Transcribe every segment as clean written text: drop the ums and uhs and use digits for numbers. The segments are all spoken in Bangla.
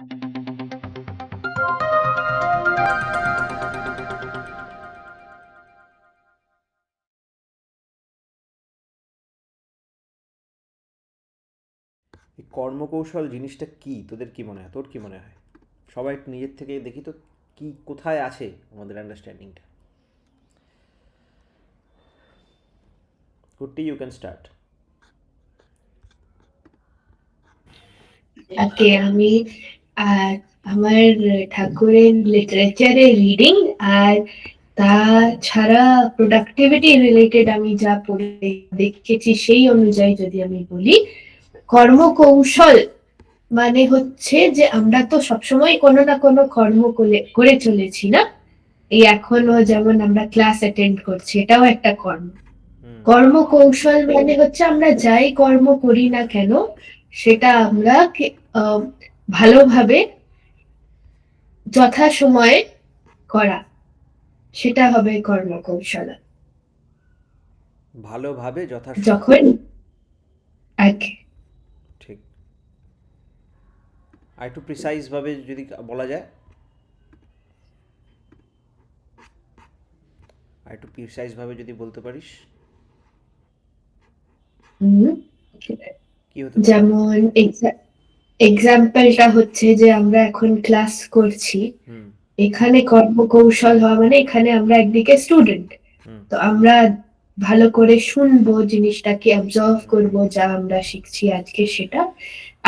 এই কর্মকৌশল জিনিসটা কি, তোদের কি মনে হয়, তোর কি মনে হয়? সবাই একটু নিজের থেকে দেখি তো, কি কোথায় আছে আমাদের আন্ডারস্ট্যান্ডিংটা। কুট্টি, ইউ ক্যান স্টার্ট। ওকে, আমি আর আমার ঠাকুরের লিটারেচারের রিডিং আর তাছাড়া প্রোডাক্টিভিটি রিলেটেড আমি যা পড়ে দেখেছি সেই অনুযায়ী যদি আমি বলি, কর্মকৌশল মানে হচ্ছে যে আমরা তো সবসময় কোনো না কোনো কর্ম করে চলেছি না। এই এখনো যেমন আমরা ক্লাস অ্যাটেন্ড করছি, এটাও একটা কর্ম। হুম। কর্মকৌশল মানে হচ্ছে আমরা যাই কর্ম করি না কেন সেটা আমরা আহ, ভালোভাবে যথাসময়ে করা, সেটা হবে কর্মকৌশল। ভালোভাবে যথাসময়। যখন আর কি ঠিক। আর একটু প্রিসাইজভাবে যদি বলা যায়, আর একটু প্রিসাইজভাবে যদি বলতে পারিস, উম, কি হতে পারে? যেমন এক্সাম্পলটা হচ্ছে যে আমরা এখন ক্লাস করছি, হুম। এখানে কর্মকৌশল হওয়া মানে এখানে আমরা একদিকে স্টুডেন্ট, হুম। তো আমরা ভালো করে শুনবো, জিনিসটাকে অবজার্ভ করবো যা আমরা শিখছি আজকে সেটা।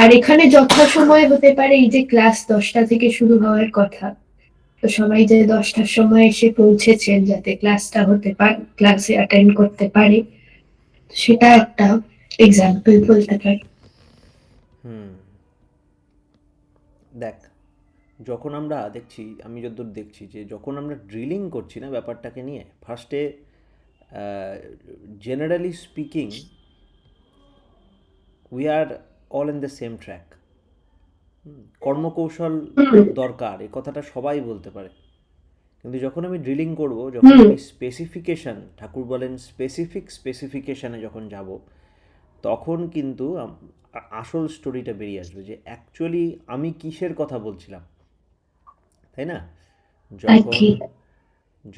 আর এখানে যথাসময় হতে পারে এই যে ক্লাস 10টা থেকে শুরু হওয়ার কথা, তো সবাই যে 10টার সময় এসে পৌঁছেছেন যাতে ক্লাসটা হতে পারে, ক্লাসে অ্যাটেন্ড করতে পারে, সেটা একটা এক্সাম্পল বলতে পারি। হুম। দেখ, যখন আমরা দেখছি, আমি যতদূর দেখছি যে যখন আমরা ড্রিলিং করছি না ব্যাপারটাকে নিয়ে, ফার্স্টে generally speaking we are all in the same track. কর্মকৌশল হুম দরকার, এ কথাটা সবাই বলতে পারে। কিন্তু যখন আমি ড্রিলিং করব, যখন হুম আমি স্পেসিফিকেশান, ঠাকুর বলেন স্পেসিফিকেশানে যখন যাব, তখন কিন্তু আসল স্টোরিটা বেরিয়ে আসবে যে অ্যাকচুয়ালি আমি কিসের কথা বলছিলাম, তাই না? আর যখন কি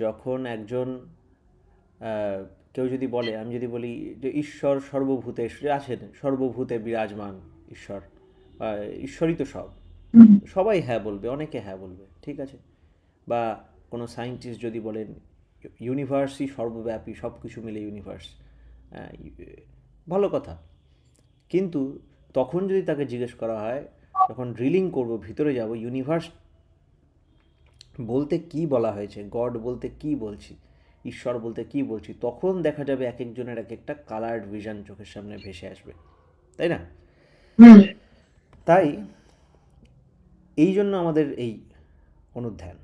যখন একজন কেউ যদি বলে, আমি যদি বলি যে ঈশ্বর সর্বভূতে আছেন, সর্বভূতে বিরাজমান ঈশ্বর, ঈশ্বরই তো সব, হুম সবাই হ্যাঁ বলবে, অনেকে হ্যাঁ বলবে, ঠিক আছে। বা কোনো সায়েন্টিস্ট যদি বলেন ইউনিভার্সই সর্বব্যাপী, সব কিছু মিলে ইউনিভার্স, ভালো কথা। কিন্তু তখন যদি তাকে জিজ্ঞেস করা হয়, যখন ড্রিলিং করব, ভিতরে যাব, ইউনিভার্স বলতে কি বলা হয়েছে, গড বলতে কি বলছি, ঈশ্বর বলতে কি বলছি, তখন দেখা যাবে এক একজনের এক একটা কালার্ড ভিশন চোখের সামনে ভেসে আসবে, তাই না? হুম তাই এই জন্য আমাদের এই অনুধ্যান।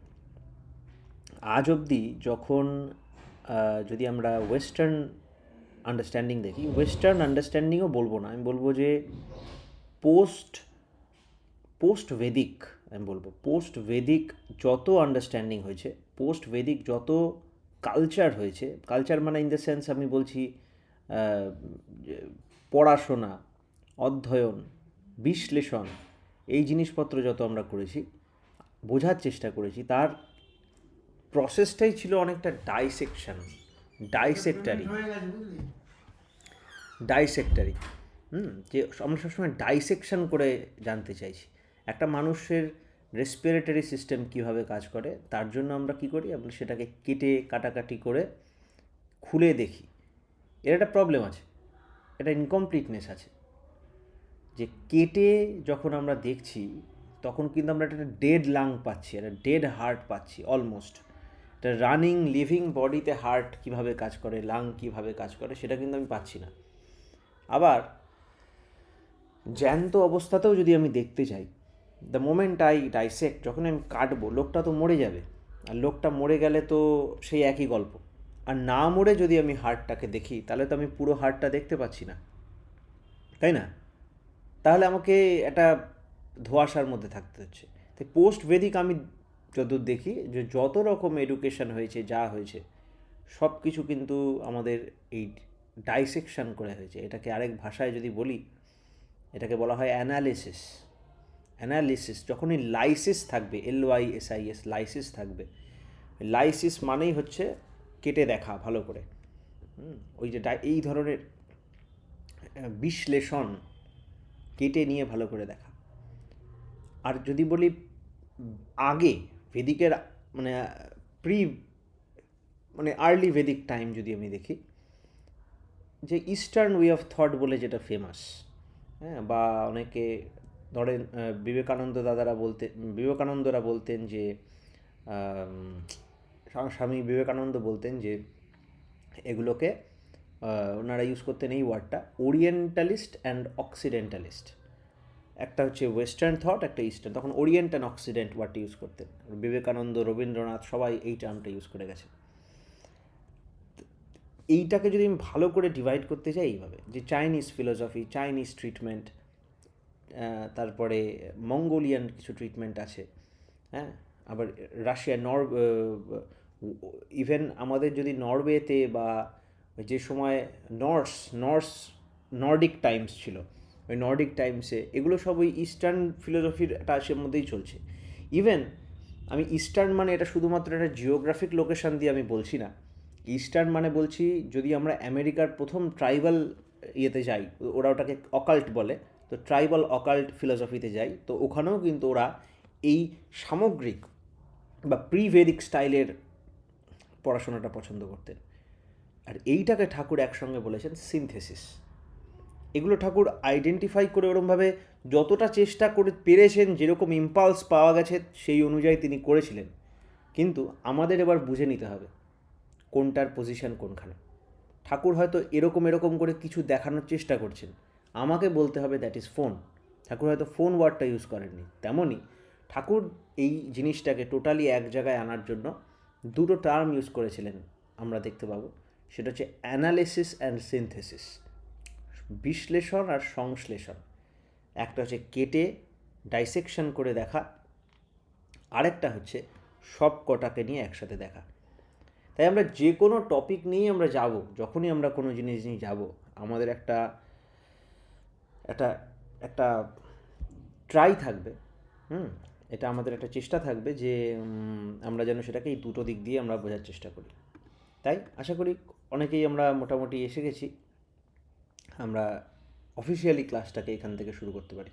আজ অবধি যখন যদি আমরা ওয়েস্টার্ন আন্ডারস্ট্যান্ডিং দেখি, ওয়েস্টার্ন আন্ডারস্ট্যান্ডিংও বলবো না, আমি বলবো যে পোস্ট পোস্ট ভেদিক, আমি বলবো পোস্ট ভেদিক যত আন্ডারস্ট্যান্ডিং হয়েছে, পোস্ট ভেদিক যত কালচার হয়েছে, কালচার মানে ইন দ্য সেন্স আমি বলছি যে পড়াশোনা, অধ্যয়ন, বিশ্লেষণ, এই জিনিসপত্র যত আমরা করেছি, বোঝার চেষ্টা করেছি, তার প্রসেসটাই ছিল অনেকটা ডাইসেকশন, ডাইসেক্টারি, ডাইসেক্টারি। যে আমরা সবসময় ডাইসেকশন করে জানতে চাইছি একটা মানুষের রেসপিরেটরি সিস্টেম কীভাবে কাজ করে, তার জন্য আমরা কী করি, আমরা সেটাকে কেটে কাটাকাটি করে খুলে দেখি। এর একটা প্রবলেম আছে, একটা ইনকমপ্লিটনেস আছে, যে কেটে যখন আমরা দেখছি তখন কিন্তু আমরা একটা ডেড লাং পাচ্ছি, একটা ডেড হার্ট পাচ্ছি অলমোস্ট। একটা রানিং লিভিং বডিতে হার্ট কীভাবে কাজ করে, লাং কীভাবে কাজ করে, সেটা কিন্তু আমি পাচ্ছি না। আবার জ্যান্ত অবস্থাতেও যদি আমি দেখতে চাই, দ্য মোমেন্ট আই ডাইসেক্ট, যখন আমি কাটবো, লোকটা তো মরে যাবে, আর লোকটা মরে গেলে তো সেই একই গল্প। আর না মরে যদি আমি হার্টটাকে দেখি, তাহলে তো আমি পুরো হার্টটা দেখতে পাচ্ছি না, তাই না? তাহলে আমাকে একটা ধোঁয়াশার মধ্যে থাকতে হচ্ছে। তাই পোস্ট বেদিক আমি যতদূর দেখি, যে যত রকম এডুকেশন হয়েছে, যা হয়েছে, সব কিছু কিন্তু আমাদের এই ডাইসেকশন করে হয়েছে। এটাকে আরেক ভাষায় যদি বলি, এটাকে বলা হয় অ্যানালিসিস। অ্যানালিসিস, যখনই লাইসিস থাকবে, LYSIS, লাইসিস থাকবে, লাইসিস মানেই হচ্ছে কেটে দেখা ভালো করে। ওই যে এই ধরনের বিশ্লেষণ, কেটে নিয়ে ভালো করে দেখা। আর যদি বলি আগে ভেদিকের মানে প্রি মানে আর্লি ভেদিক টাইম যদি আমি দেখি, যে ইস্টার্ন ওয়ে অফ থট বলে যেটা ফেমাস, হ্যাঁ, বা অনেকে ধরেন বিবেকানন্দরা বলতেন যে স্বামী বিবেকানন্দ বলতেন যে এগুলোকে ওনারা ইউজ করতেন এই ওয়ার্ডটা, ওরিয়েন্টালিস্ট অ্যান্ড অক্সিডেন্টালিস্ট। একটা হচ্ছে ওয়েস্টার্ন থট, একটা ইস্টার্ন, তখন ওরিয়েন্ট অ্যান্ড অক্সিডেন্ট ওয়ার্ডটা ইউজ করতেন। বিবেকানন্দ, রবীন্দ্রনাথ সবাই এই টার্মটা ইউজ করে গেছে। এইটাকে যদি আমি ভালো করে ডিভাইড করতে চাই এইভাবে, যে চাইনিজ ফিলোসফি, চাইনিজ ট্রিটমেন্ট, তারপরে মঙ্গোলিয়ান কিছু ট্রিটমেন্ট আছে, হ্যাঁ, আবার রাশিয়া, ইভেন আমাদের যদি নরওয়েতে বা যে সময় নর্ডিক টাইমস ছিল, ওই নর্ডিক টাইমসে এগুলো সব ওই ইস্টার্ন ফিলোসফির একটা আসের মধ্যেই চলছে। ইভেন আমি ইস্টার্ন মানে এটা শুধুমাত্র একটা জিওগ্রাফিক লোকেশান দিয়ে আমি বলছি না। ইস্টার্ন মানে বলছি, যদি আমরা আমেরিকার প্রথম ট্রাইবাল ইয়েতে যাই, ওরা ওটাকে অকাল্ট বলে, তো ট্রাইবাল অকাল্ট ফিলোসফিতে যাই, তো ওখানেও কিন্তু ওরা এই সামগ্রিক বা প্রিভেদিক স্টাইলের পড়াশোনাটা পছন্দ করতেন। আর এইটাকে ঠাকুর একসঙ্গে বলেছেন সিনথেসিস। এগুলো ঠাকুর আইডেন্টিফাই করে ওরমভাবে যতটা চেষ্টা করে পেরেছেন, যেরকম ইম্পালস পাওয়া গেছে সেই অনুযায়ী তিনি করেছিলেন। কিন্তু আমাদের এবার বুঝে নিতে হবে কোনটার পজিশন কোনখানে। ঠাকুর হয়তো এরকম করে কিছু দেখানোর চেষ্টা করছেন, আমাকে বলতে হবে দ্যাট ইজ ফোন। ঠাকুর হয়তো ফোন ওয়ার্ডটা ইউজ করেননি। তেমনই ঠাকুর এই জিনিসটাকে টোটালি এক জায়গায় আনার জন্য দুটো টার্ম ইউজ করেছিলেন, আমরা দেখতে পাবো। সেটা হচ্ছে অ্যানালিসিস অ্যান্ড সিনথেসিস, বিশ্লেষণ আর সংশ্লেষণ। একটা হচ্ছে কেটে ডাইসেকশন করে দেখা, আরেকটা হচ্ছে সব কটাকে নিয়ে একসাথে দেখা। তাই আমরা যে কোনো টপিক নিয়েই আমরা যাব, যখনই আমরা কোনো জিনিস নিয়ে যাব, আমাদের একটা একটা একটা ট্রাই থাকবে, এটা আমাদের একটা চেষ্টা থাকবে যে আমরা যেন সেটাকে এই দুটো দিক দিয়ে আমরা বোঝার চেষ্টা করি। তাই আশা করি অনেকেই আমরা মোটামুটি এসে গেছি, আমরা অফিসিয়ালি ক্লাসটাকে এখান থেকে শুরু করতে পারি।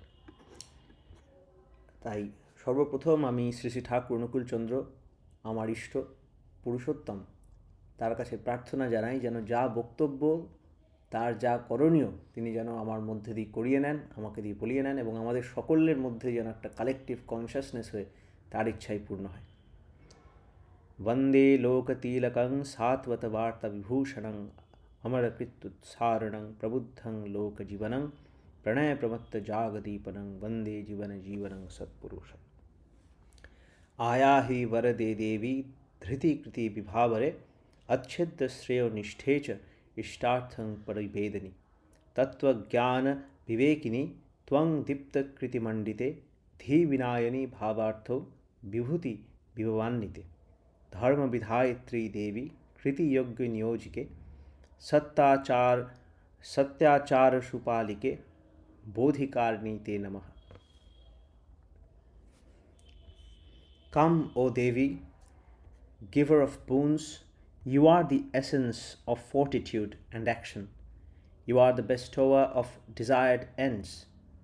তাই সর্বপ্রথম আমি শ্রী শ্রী ঠাকুর অনুকূলচন্দ্র, আমার ইষ্ট পুরুষোত্তম, তার কাছে প্রার্থনা জানাই যেন যা বক্তব্য, তার যা করণীয়, তিনি যেন আমার মধ্যে দিয়ে করিয়ে নেন, আমাকে দিয়ে বলিয়ে নেন, এবং আমাদের সকলের মধ্যে যেন একটা কালেকটিভ কনসিয়াসনেস হয়ে তার ইচ্ছাই পূর্ণ হয়। বন্দে লোকতিলকং সাত্বত বার্তা বিভূষণং অমরকৃত্যুৎসারণং প্রবুদ্ধং লোকজীবনং প্রণয় প্রমত্ত জাগদীপনং বন্দে জীবন জীবনং সৎপুরুষম। आया ही वरदे देवी धृति कृति विभावरे अच्छेद श्रेयो निष्ठे च इष्टार्थं परिवेदनी तत्वज्ञान विवेकिनी त्वं दीप्त कृतिमंडिते धी विनायनी भावार्थो विभूति विभवान्विते धर्म विधायत्री देवी कृति योग्य नियोजिके सत्याचार सुपालिके बोधिकारिणी ते नमः। Come, O Devi, giver of boons, you are the essence of fortitude and action. You are the bestower of desired ends,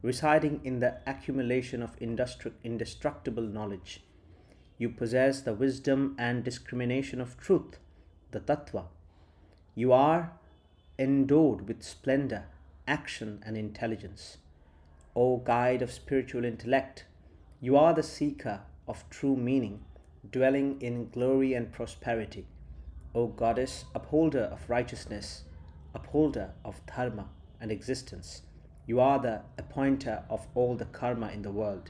residing in the accumulation of indestructible knowledge. You possess the wisdom and discrimination of truth, the Tattva. You are endowed with splendor, action, and intelligence. O guide of spiritual intellect, you are the seeker of true meaning, dwelling in glory and prosperity. O Goddess, upholder of righteousness, upholder of dharma and existence, you are the appointer of all the karma in the world.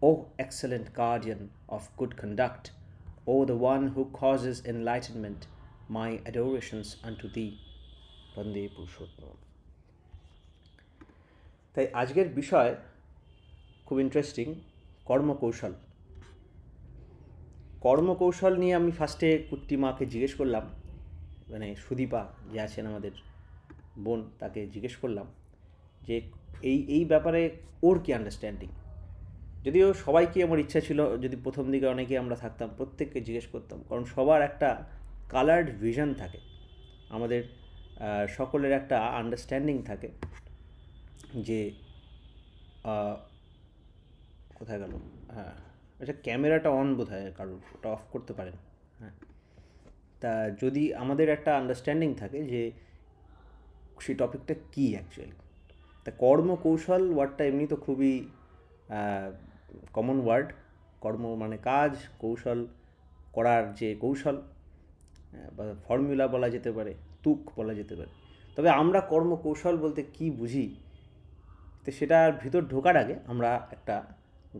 O excellent guardian of good conduct, O the one who causes enlightenment, my adorations unto thee. Bande Purushottam. তাই আজকের বিষয় খুব ইন্টারেস্টিং, কর্মকৌশল। কর্মকৌশল নিয়ে আমি ফার্স্টে কুট্টি মাকে জিজ্ঞেস করলাম, মানে সুদীপা যে আছেন আমাদের বোন, তাকে জিজ্ঞেস করলাম যে এই ব্যাপারে ওর কি আন্ডারস্ট্যান্ডিং। যদিও সবাইকে আমার ইচ্ছা ছিল, যদি প্রথম দিকে অনেকে আমরা থাকতাম, প্রত্যেককে জিজ্ঞেস করতাম, কারণ সবার একটা কালার্ড ভিশন থাকে, আমাদের সকলের একটা আন্ডারস্ট্যান্ডিং থাকে যে আহ, কোথায় গেল, হ্যাঁ, আচ্ছা ক্যামেরাটা অন বোধ হয় কারোর, ওটা অফ করতে পারেন। হ্যাঁ, তা যদি আমাদের একটা আন্ডারস্ট্যান্ডিং থাকে যে সেই টপিকটা কী অ্যাকচুয়ালি, তা কর্মকৌশল ওয়ার্ডটা এমনি তো খুবই কমন ওয়ার্ড। কর্ম মানে কাজ, কৌশল করার যে কৌশল, বা ফর্মুলা বলা যেতে পারে, তুক বলা যেতে পারে। তবে আমরা কর্মকৌশল বলতে কি বুঝি, তো সেটার ভিতর ঢোকার আগে আমরা একটা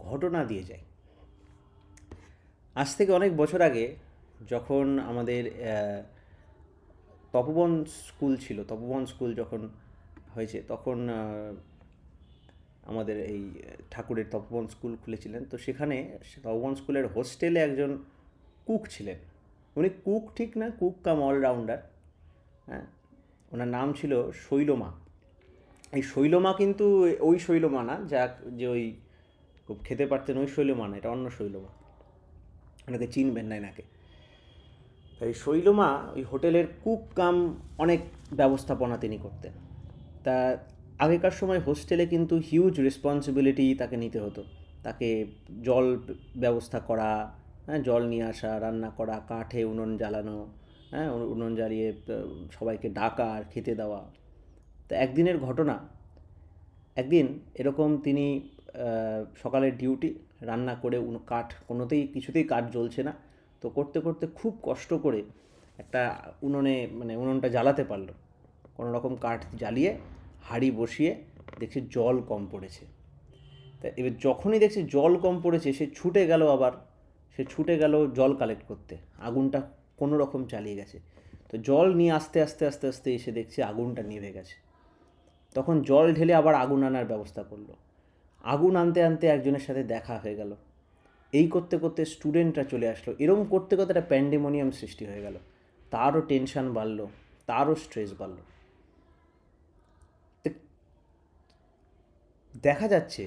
ঘটনা দিয়ে যাই। আজ থেকে অনেক বছর আগে যখন আমাদের তপবন স্কুল ছিল, তপবন স্কুল যখন হয়েছে তখন আমাদের এই ঠাকুরের তপবন স্কুল খুলেছিলেন, তো সেখানে তপবন স্কুলের হোস্টেলে একজন কুক ছিলেন। উনি কুক ঠিক না, কুক কাম অলরাউন্ডার। হ্যাঁ, ওনার নাম ছিল শৈলমা। এই শৈলমা কিন্তু ওই শৈলমা না, যে ওই খুব খেতে পারতেন ওই শৈলমা না, এটা অন্য শৈলমা, ওনাকে চিনবেন না এনাকে। এই শৈলমা ওই হোটেলের কুক কাম অনেক ব্যবস্থাপনা তিনি করতেন। তা আগেকার সময় হোস্টেলে কিন্তু হিউজ রেসপন্সিবিলিটি তাকে নিতে হতো। তাকে জল ব্যবস্থা করা, হ্যাঁ, জল নিয়ে আসা, রান্না করা, কাঠে উনুন জ্বালানো, হ্যাঁ, উনুন জ্বালিয়ে সবাইকে ডাকা আর খেতে দেওয়া। তো একদিনের ঘটনা, একদিন এরকম তিনি সকালের ডিউটি, রান্না করে কাঠ কিছুতেই কাঠ জ্বলছে না, তো করতে করতে খুব কষ্ট করে একটা উনুনটা জ্বালাতে পারলো। কোনো রকম কাঠ জ্বালিয়ে হাঁড়ি বসিয়ে দেখছি জল কম পড়েছে। তা এবার যখনই দেখছি জল কম পড়েছে, সে ছুটে গেল জল কালেক্ট করতে। আগুনটা কোনো রকম চালিয়ে গেছে। তো জল নিয়ে আস্তে আস্তে আস্তে আস্তে এসে দেখছি আগুনটা নিভে গেছে। তখন জল ঢেলে আবার আগুন আনার ব্যবস্থা করলো। আগুন আনতে আনতে একজনের সাথে দেখা হয়ে গেল। এই করতে করতে স্টুডেন্টরা চলে আসলো। এরকম করতে করতে একটা প্যান্ডেমোনিয়াম সৃষ্টি হয়ে গেল। তারও টেনশন বাড়লো, তারও স্ট্রেস বাড়লো। তো দেখা যাচ্ছে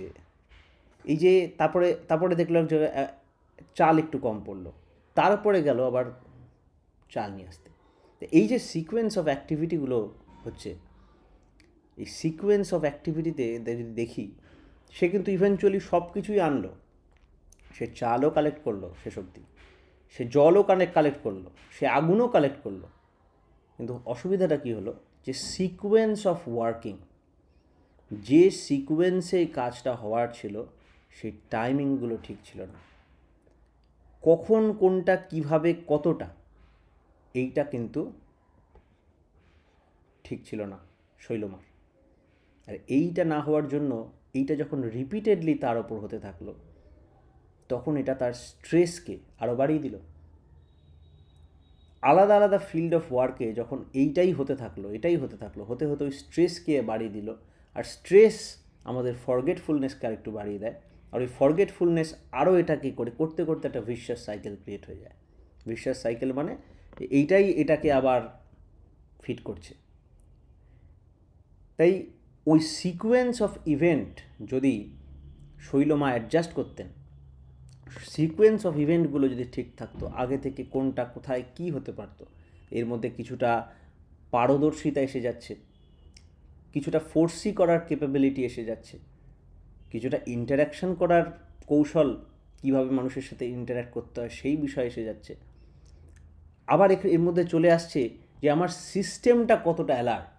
এই যে তারপরে দেখলাম যে চাল একটু কম পড়লো, তারপরে গেল আবার চাল নিয়ে আসতে। তো এই যে সিকোয়েন্স অফ অ্যাক্টিভিটিগুলো হচ্ছে, এই সিকোয়েন্স অফ অ্যাক্টিভিটিতে যদি দেখি, সে কিন্তু ইভেনচুয়ালি সব কিছুই আনলো। সে চালও কালেক্ট করলো শেষ অবধি, সে জলও কালেক্ট করলো, সে আগুনও কালেক্ট করলো। কিন্তু অসুবিধাটা কী হলো, যে সিকোয়েন্স অফ ওয়ার্কিং, যে সিকোয়েন্সে এই কাজটা হওয়ার ছিল, সেই টাইমিংগুলো ঠিক ছিল না। কখন কোনটা কিভাবে কতটা, এইটা কিন্তু ঠিক ছিল না শৈলমার। আর এইটা না হওয়ার জন্য, এইটা যখন রিপিটেডলি তার ওপর হতে থাকলো, তখন এটা তার স্ট্রেসকে আরও বাড়িয়ে দিল। আলাদা আলাদা ফিল্ড অফ ওয়ার্কে যখন এটাই হতে থাকলো, হতে হতে ওই স্ট্রেসকে বাড়িয়ে দিল। আর স্ট্রেস আমাদের ফরগেটফুলনেসকে আরেকটু বাড়িয়ে দেয়। আর ওই ফরগেটফুলনেস আরও এটাকে করতে করতে একটা ভিশাস সাইকেল ক্রিয়েট হয়ে যায়। ভিশাস সাইকেল মানে এইটাই এটাকে আবার ফিট করছে। তাই ওই সিকোয়েন্স অফ ইভেন্ট যদি শৈলমা অ্যাডজাস্ট করতেন, সিকোয়েন্স অফ ইভেন্টগুলো যদি ঠিক থাকতো, আগে থেকে কোনটা কোথায় কী হতে পারতো, এর মধ্যে কিছুটা পারদর্শিতা এসে যাচ্ছে, কিছুটা ফোর্সি করার ক্যাপাবিলিটি এসে যাচ্ছে, কিছুটা ইন্টারাকশন করার কৌশল, কীভাবে মানুষের সাথে ইন্টারাক্ট করতে হয় সেই বিষয় এসে যাচ্ছে। আবার এর মধ্যে চলে আসছে যে আমার সিস্টেমটা কতটা অ্যালার্ট,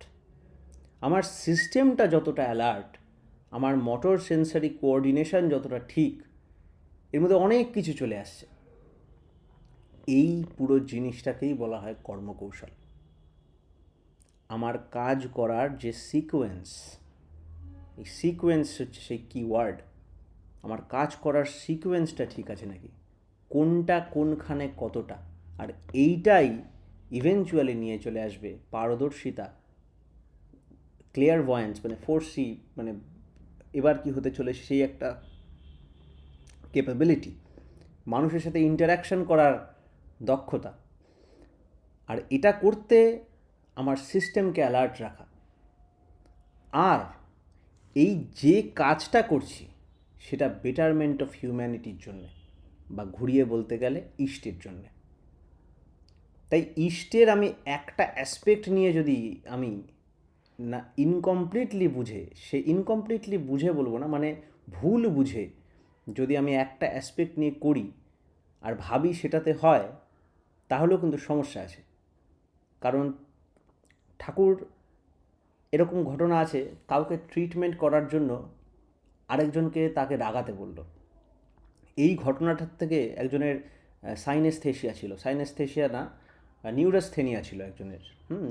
আমার সিস্টেমটা যতটা অ্যালার্ট, আমার মোটর সেন্সারি কোঅর্ডিনেশন যতটা ঠিক, এর মধ্যে অনেক কিছু চলে আসছে। এই পুরো জিনিসটাকেই বলা হয় কর্মকৌশল। আমার কাজ করার যে সিকোয়েন্স, এই সিকোয়েন্স হচ্ছে সেই কিওয়ার্ড। আমার কাজ করার সিকোয়েন্সটা ঠিক আছে নাকি, কোনটা কোনখানে কতটা, আর এইটাই ইভেনচুয়ালি নিয়ে চলে আসবে পারদর্শিতা, ক্লিয়ার ভয়েন্স, মানে ফোর্সি, মানে এবার কি হতে চলেছে সেই একটা ক্যাপাবিলিটি, মানুষের সাথে ইন্টারাকশন করার দক্ষতা। আর এটা করতে আমার সিস্টেমকে অ্যালার্ট রাখা, আর এই যে কাজটা করছি সেটা বেটারমেন্ট অফ হিউম্যানিটির জন্যে, বা ঘুরিয়ে বলতে গেলে ইষ্টের জন্যে। তাই ইষ্টের আমি একটা অ্যাসপেক্ট নিয়ে যদি আমি না ইনকমপ্লিটলি বুঝে, সে ইনকমপ্লিটলি বুঝে বলবো না, মানে ভুল বুঝে যদি আমি একটা অ্যাসপেক্ট নিয়ে করি আর ভাবি সেটাতে হয়, তাহলেও কিন্তু সমস্যা আছে। কারণ ঠাকুর, এরকম ঘটনা আছে, কাউকে ট্রিটমেন্ট করার জন্য আরেকজনকে তাকে রাগাতে বলল। এই ঘটনাটার থেকে একজনের সাইনেস্থেশিয়া ছিল, সাইনেস্থেশিয়া না, নিউরাস্থেনিয়া ছিল একজনের।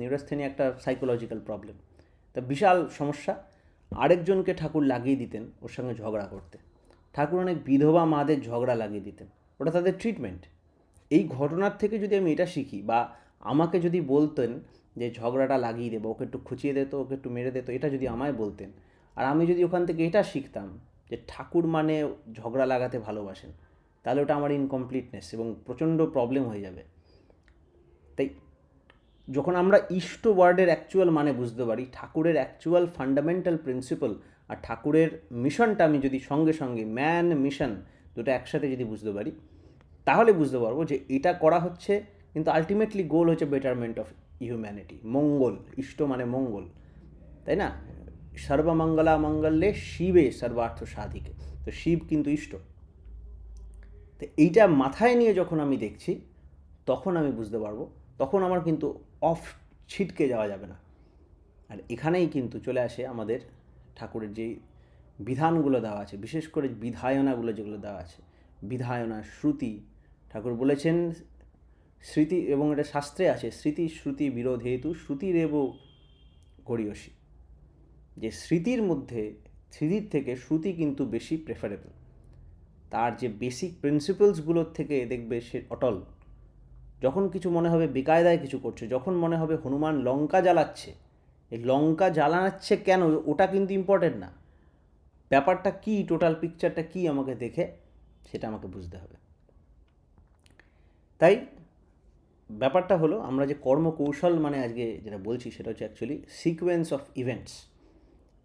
নিউরাস্থেনিয়া একটা সাইকোলজিক্যাল প্রবলেম, তা বিশাল সমস্যা। আরেকজনকে ঠাকুর লাগিয়ে দিতেন ওর সঙ্গে ঝগড়া করতে। ঠাকুর অনেক বিধবা মাদের ঝগড়া লাগিয়ে দিতেন, ওটা তাদের ট্রিটমেন্ট। এই ঘটনার থেকে যদি আমি এটা শিখি, বা আমাকে যদি বলতেন যে ঝগড়াটা লাগিয়ে দেবো, ওকে একটু খুঁচিয়ে দিত, ওকে একটু মেরে দিত, এটা যদি আমায় বলতেন, আর আমি যদি ওখান থেকে এটা শিখতাম যে ঠাকুর মানে ঝগড়া লাগাতে ভালোবাসেন, তাহলে ওটা আমার ইনকমপ্লিটনেস এবং প্রচণ্ড প্রবলেম হয়ে যাবে। তাই যখন আমরা ইষ্ট ওয়ার্ডের অ্যাকচুয়াল মানে বুঝতে পারি, ঠাকুরের অ্যাকচুয়াল ফান্ডামেন্টাল প্রিন্সিপাল আর ঠাকুরের মিশনটা আমি যদি সঙ্গে সঙ্গে, ম্যান মিশন দুটো একসাথে যদি বুঝতে পারি, তাহলে বুঝতে পারবো যে এটা করা হচ্ছে, কিন্তু আলটিমেটলি গোল হচ্ছে বেটারমেন্ট অফ হিউম্যানিটি, মঙ্গল। ইষ্ট মানে মঙ্গল, তাই না? সর্বমঙ্গলা মঙ্গলে শিবে সর্বার্থ সাধিকে, তো শিব কিন্তু ইষ্ট। তো এইটা মাথায় নিয়ে যখন আমি দেখছি, তখন আমি বুঝতে পারবো, তখন আমার কিন্তু অফ ছিটকে যাওয়া যাবে না। আর এখানেই কিন্তু চলে আসে আমাদের ঠাকুরের যেই বিধানগুলো দেওয়া আছে, বিশেষ করে বিধায়নাগুলো যেগুলো দেওয়া আছে, বিধায়না, শ্রুতি। ঠাকুর বলেছেন স্মৃতি, এবং এটা শাস্ত্রে আছে, স্মৃতি শ্রুতি বিরোধ হেতু শ্রুতিরেব গড়িয়সী, যে স্মৃতির মধ্যে, স্মৃতির থেকে শ্রুতি কিন্তু বেশি প্রেফারেবল। তার যে বেসিক প্রিন্সিপালসগুলোর থেকে দেখবে সে অটল। যখন কিছু মনে হবে বেকায়দায় কিছু করছে, যখন মনে হবে হনুমান লঙ্কা জ্বালাচ্ছে, এই লঙ্কা জ্বালাচ্ছে কেন, ওটা কিন্তু ইম্পর্টেন্ট না। ব্যাপারটা কী, টোটাল পিকচারটা কী আমাকে দেখে সেটা আমাকে বুঝতে হবে। তাই ব্যাপারটা হলো, আমরা যে কর্মকৌশল মানে আজকে যেটা বলছি, সেটা হচ্ছে অ্যাকচুয়ালি সিকোয়েন্স অফ ইভেন্টস।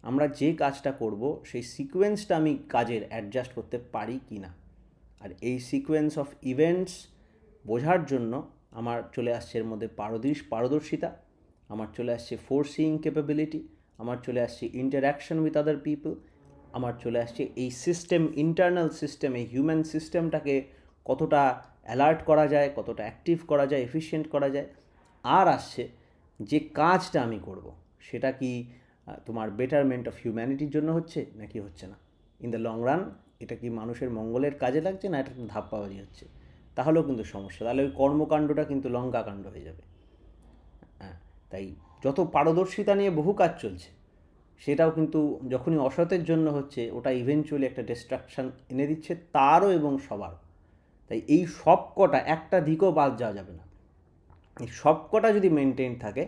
আমরা যে কাজটা করব সেই সিকোয়েন্সটা আমি কাজের অ্যাডজাস্ট করতে পারি কি না। আর এই সিকোয়েন্স অফ ইভেন্টস বোঝার জন্য আমার চলে আসছে এর মধ্যে পারদর্শিতা, আমার চলে আসছে ফোরসিং ক্যাপাবিলিটি, আমার চলে আসছে ইন্টারাকশন উইথ আদার পিপল, আমার চলে আসছে এই সিস্টেম, ইন্টারনাল সিস্টেম, এই হিউম্যান সিস্টেমটাকে কতটা অ্যালার্ট করা যায়, কতটা অ্যাক্টিভ করা যায়, এফিশিয়েন্ট করা যায়। আর আসছে যে কাজটা আমি করব, সেটা কি তোমার বেটারমেন্ট অফ হিউম্যানিটির জন্য হচ্ছে নাকি হচ্ছে না, ইন দ্য লং রান এটা কি মানুষের মঙ্গলের কাজে লাগছে, না এটা ধাপ্পাবাজি হচ্ছে, তাহলেও কিন্তু সমস্যা। তাহলে ওই কর্মকাণ্ডটা কিন্তু লঙ্কাকাণ্ড হয়ে যাবে। হ্যাঁ, তাই যত পারদর্শিতা নিয়ে বহু কাজ চলছে, সেটাও কিন্তু যখনই অসতের জন্য হচ্ছে, ওটা ইভেনচুয়ালি একটা ডিস্ট্রাকশান এনে দিচ্ছে তারও এবং সবার। তাই এই সব কটা, একটা দিকও বাদ যাওয়া যাবে না। এই সব কটা যদি মেনটেন থাকে,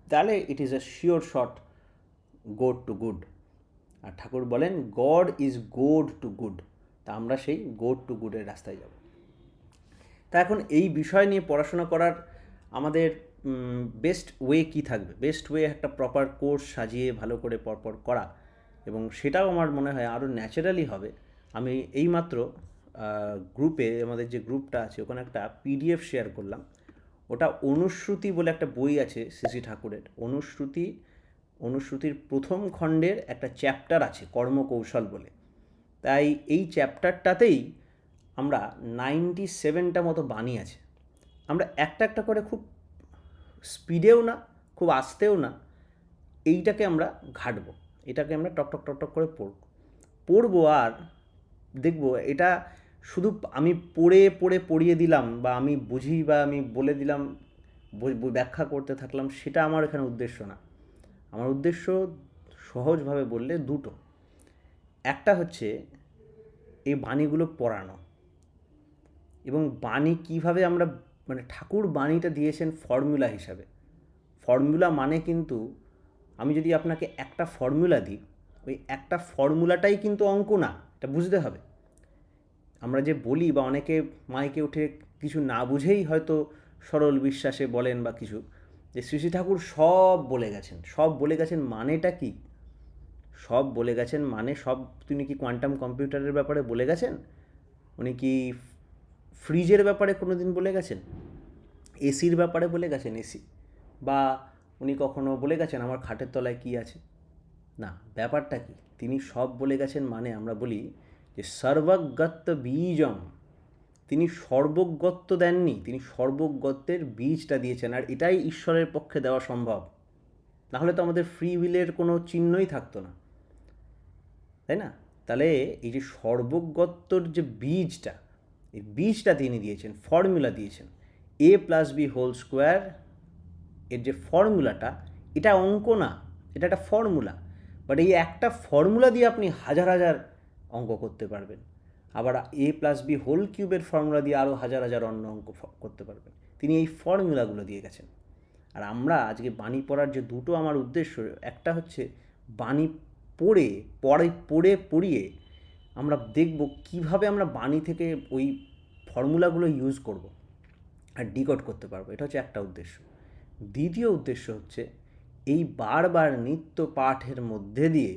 তাহলে it is a sure shot goad to good. আর ঠাকুর বলেন God is goad to good, তা আমরা সেই গোড টু গুডের রাস্তায় যাব। তা এখন এই বিষয় নিয়ে পড়াশোনা করার আমাদের বেস্ট ওয়ে কী থাকবে? বেস্ট ওয়ে একটা প্রপার কোর্স সাজিয়ে ভালো করে পরপর করা, এবং সেটাও আমার মনে হয় আরও ন্যাচারালি হবে। আমি এইমাত্র গ্রুপে, আমাদের যে গ্রুপটা আছে ওখানে একটা পিডিএফ শেয়ার করলাম। ওটা অনুশ্রুতি বলে একটা বই আছে শ্রী ঠাকুরের, অনুশ্রুতির প্রথম খণ্ডের একটা চ্যাপ্টার আছে কর্মকৌশল বলে। তাই এই চ্যাপ্টারটাতেই আমরা 97টা মতো বাণী আছে। আমরা একটা একটা করে, খুব স্পিডেও না খুব আস্তেও না, এইটাকে আমরা ঘাটবো, এটাকে আমরা টকটক টকটক করে পড়বো। আর দেখবো এটা শুধু আমি পড়িয়ে দিলাম, বা আমি বুঝি, বা আমি বলে দিলাম, ব্যাখ্যা করতে থাকলাম, সেটা আমার এখানে উদ্দেশ্য না। আমার উদ্দেশ্য সহজভাবে বললে দুটো। একটা হচ্ছে এই বাণীগুলো পড়ানো, এবং বাণী কীভাবে আমরা, মানে ঠাকুর বাণীটা দিয়েছেন ফর্মুলা হিসাবে। ফর্মুলা মানে কিন্তু, আমি যদি আপনাকে একটা ফর্মুলা দিই, ওই একটা ফর্মুলাটাই কিন্তু অঙ্ক না, এটা বুঝতে হবে। আমরা যে বলি, বা অনেকে মাইকে উঠে কিছু না বুঝেই হয়তো সরল বিশ্বাসে বলেন বা কিছু, যে শ্রী শ্রী ঠাকুর সব বলে গেছেন, সব বলে গেছেন মানেটা কি? সব বলে গেছেন মানে সব। তিনি কি কোয়ান্টাম কম্পিউটারের ব্যাপারে বলে গেছেন? উনি কি ফ্রিজের ব্যাপারে কোনো দিন বলে গেছেন? এসির ব্যাপারে বলে গেছেন এসি? বা উনি কখনো বলে গেছেন আমার খাটের তলায় কী আছে? না, ব্যাপারটা কি, তিনি সব বলে গেছেন মানে আমরা বলি যে সর্বগত বীজম, তিনি সর্বগত্ব দেননি, তিনি সর্বগত্বের বীজটা দিয়েছেন। আর এটাই ঈশ্বরের পক্ষে দেওয়া সম্ভব, নাহলে তো আমাদের ফ্রি উইলের কোনো চিহ্নই থাকতো না, তাই না? তাহলে এই যে সর্বগত্বর যে বীজটা, এই বীজটা তিনি দিয়েছেন, ফর্মুলা দিয়েছেন। এ প্লাস বি হোল স্কোয়ার এর যে ফর্মুলাটা, এটা অঙ্ক না, এটা একটা ফর্মুলা। বাট এই একটা ফর্মুলা দিয়ে আপনি হাজার হাজার অঙ্ক করতে পারবেন। আবার এ প্লাস বি হোল কিউবের ফর্মুলা দিয়ে আরও হাজার হাজার অন্য অঙ্ক করতে পারবেন। তিনি এই ফর্মুলাগুলো দিয়ে গেছেন। আর আমরা আজকে বাণী পড়ার যে দুটো আমার উদ্দেশ্য, একটা হচ্ছে বাণী পড়িয়ে আমরা দেখব কিভাবে আমরা বাণী থেকে ওই ফর্মুলাগুলো ইউজ করব আর ডিকোড করতে পারবো, এটা হচ্ছে একটা উদ্দেশ্য। দ্বিতীয় উদ্দেশ্য হচ্ছে এই বারবার নিত্য পাঠের মধ্যে দিয়ে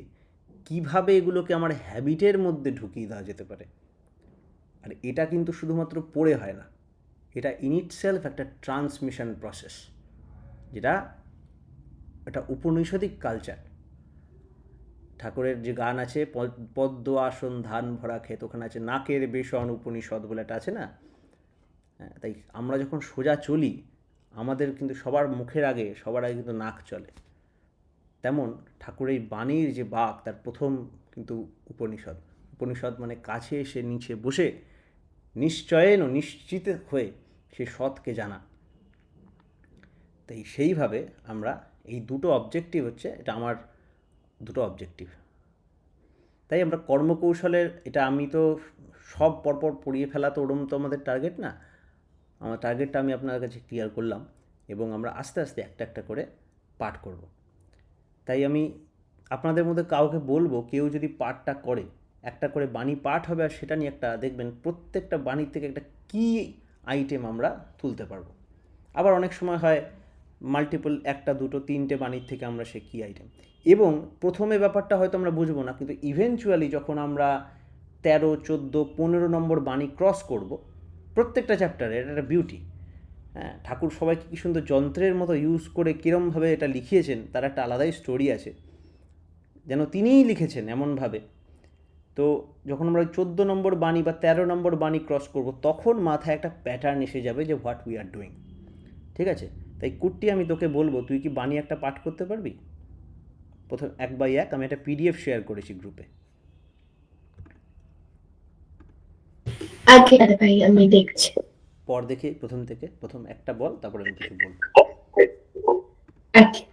কিভাবে এগুলোকে আমার হ্যাবিটের মধ্যে ঢুকিয়ে দেওয়া যেতে পারে। আর এটা কিন্তু শুধুমাত্র পড়ে হয় না, এটা ইন ইটসেলফ একটা ট্রান্সমিশন প্রসেস, যেটা একটা উপনিষদিক কালচার। ঠাকুরের যে গান আছে পদ্ম আসন ধান ভরা ক্ষেত, ওখানে আছে নাকের বেসন উপনিষদ বলে একটা আছে না? হ্যাঁ, তাই আমরা যখন সোজা চলি আমাদের কিন্তু সবার আগে কিন্তু নাক চলে। তেমন ঠাকুরের বাণীর যে বাক, তার প্রথম কিন্তু উপনিষদ। উপনিষদ মানে কাছে এসে নিচে বসে নিশ্চিত হয়ে সে সৎকে জানা। তাই সেইভাবে আমরা এই দুটো অবজেক্টিভ হচ্ছে, এটা আমার দুটো অবজেক্টিভ। তাই আমরা কর্মকৌশলের, এটা আমি তো সব পরপর পড়িয়ে ফেলা তো ওরম তো আমাদের টার্গেট না। আমার টার্গেটটা আমি আপনার কাছে ক্লিয়ার করলাম, এবং আমরা আস্তে আস্তে একটা একটা করে পাঠ করব। তাই আমি আপনাদের মধ্যে কাউকে বলবো, কেউ যদি পাঠটা করে, একটা করে বাণী পাঠ হবে, আর সেটা নিয়ে একটা দেখবেন প্রত্যেকটা বাণীর থেকে একটা কি আইটেম আমরা তুলতে পারবো। আবার অনেক সময় হয় মাল্টিপল, একটা দুটো তিনটে বাণীর থেকে আমরা সে কি আইটেম, এবং প্রথমে ব্যাপারটা হয়তো আমরা বুঝবো না, কিন্তু ইভেনচুয়ালি যখন আমরা 13, 14, 15 নম্বর বাণী ক্রস করব প্রত্যেকটা চ্যাপ্টারে, এটা একটা বিউটি। হ্যাঁ, ঠাকুর সবাইকে কী সুন্দর যন্ত্রের মতো ইউজ করে কীরমভাবে এটা লিখিয়েছেন, তার একটা আলাদাই স্টোরি আছে, যেন তিনিই লিখেছেন এমনভাবে। তো যখন আমরা 14 নম্বর বাণী বা 13 নম্বর বাণী ক্রস করব, তখন মাথায় একটা প্যাটার্ন এসে যাবে যে হোয়াট উই আর ডুইং। ঠিক আছে? তাই কুট্টি, আমি তোকে বলবো, তুই কি বাণী একটা পাঠ করতে পারবি? প্রথম 1 বাই 1 আমি একটা পিডিএফ শেয়ার করেছি গ্রুপে। আগে ভাই আমি দেখছি। পর দেখে প্রথম থেকে, প্রথম একটা বল, তারপরে আমি কিছু বলবো। আচ্ছা,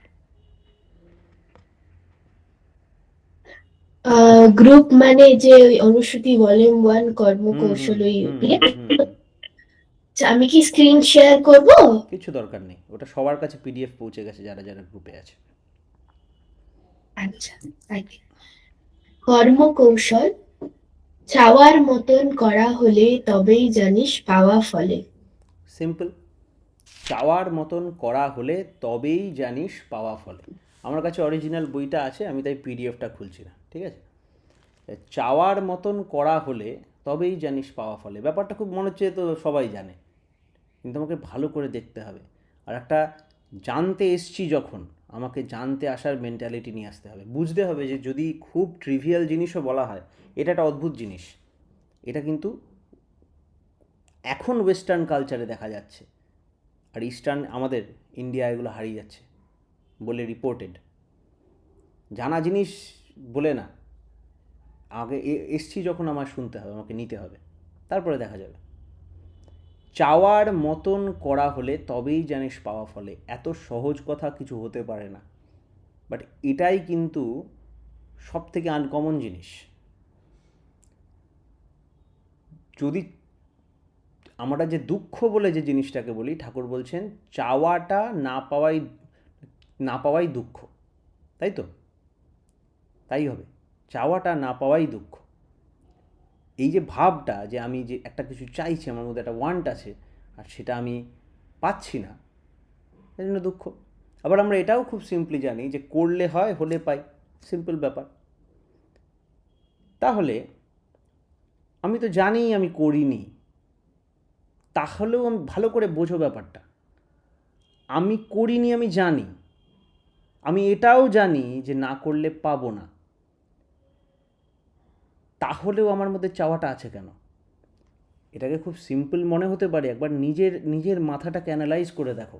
গ্রুপ মানে যে ওই অনুশ্রুতি ভলিউম 1 কর্মকৌশল ওই আচ্ছা, আমি কি স্ক্রিন শেয়ার করব? কিছু দরকার নেই, ওটা সবার কাছে পিডিএফ পৌঁছে গেছে যারা যারা গ্রুপে আছে। আচ্ছা, কর্মকৌশল চাওয়ার মতন করা হলে তবেই জানিস পাওয়া ফলে। সিম্পল, চাওয়ার মতন করা হলে তবেই জানিস পাওয়া ফলে। আমার কাছে অরিজিনাল বইটা আছে, আমি তাই পিডিএফটা খুলছি না, ঠিক আছে? চাওয়ার মতন করা হলে তবেই জানিস পাওয়া ফলে, ব্যাপারটা খুব মনে হচ্ছে তো সবাই জানে, কিন্তু আমাকে ভালো করে দেখতে হবে। আর একটা জানতে এসছি যখন, আমাকে জানতে আসার মেন্টালিটি নিয়ে আসতে হবে। বুঝতে হবে যে যদি খুব ট্রিভিয়াল জিনিসও বলা হয়, এটা একটা অদ্ভুত জিনিস, এটা কিন্তু এখন ওয়েস্টার্ন কালচারে দেখা যাচ্ছে, আর ইস্টার্ন আমাদের ইন্ডিয়া এগুলো হারিয়ে যাচ্ছে বলে রিপোর্টেড। জানা জিনিস বলে না, আগে এসছি যখন আমার শুনতে হবে, আমাকে নিতে হবে, তারপরে দেখা যাবে। চাওয়ার মতন করা হলে তবেই জানিস পাওয়া ফলে, এত সহজ কথা কিছু হতে পারে না, বাট এটাই কিন্তু সব থেকে আনকমন জিনিস। যদি আমরা যে দুঃখ বলে যে জিনিসটাকে বলি, ঠাকুর বলছেন চাওয়াটা না পাওয়াই দুঃখ, তাই তো? তাই হবে, চাওয়াটা না পাওয়াই দুঃখ। এই যে ভাবটা, যে আমি যে একটা কিছু চাইছি, আমার মধ্যে একটা ওয়ান্ট আছে, আর সেটা আমি পাচ্ছি না, এই জন্য দুঃখ। আবার আমরা এটাও খুব সিম্পলি জানি যে করলে হয়, হলে পাই, সিম্পল ব্যাপার। তাহলে আমি তো জানি আমি করিনি, তাহলেও আমি ভালো করে বোঝো ব্যাপারটা, আমি করিনি আমি জানি, আমি এটাও জানি যে না করলে পাবো না, তাহলেও আমার মধ্যে চাওয়াটা আছে কেন? এটাকে খুব সিম্পল মনে হতে পারে, একবার নিজের নিজের মাথাটাকে অ্যানালাইজ করে দেখো।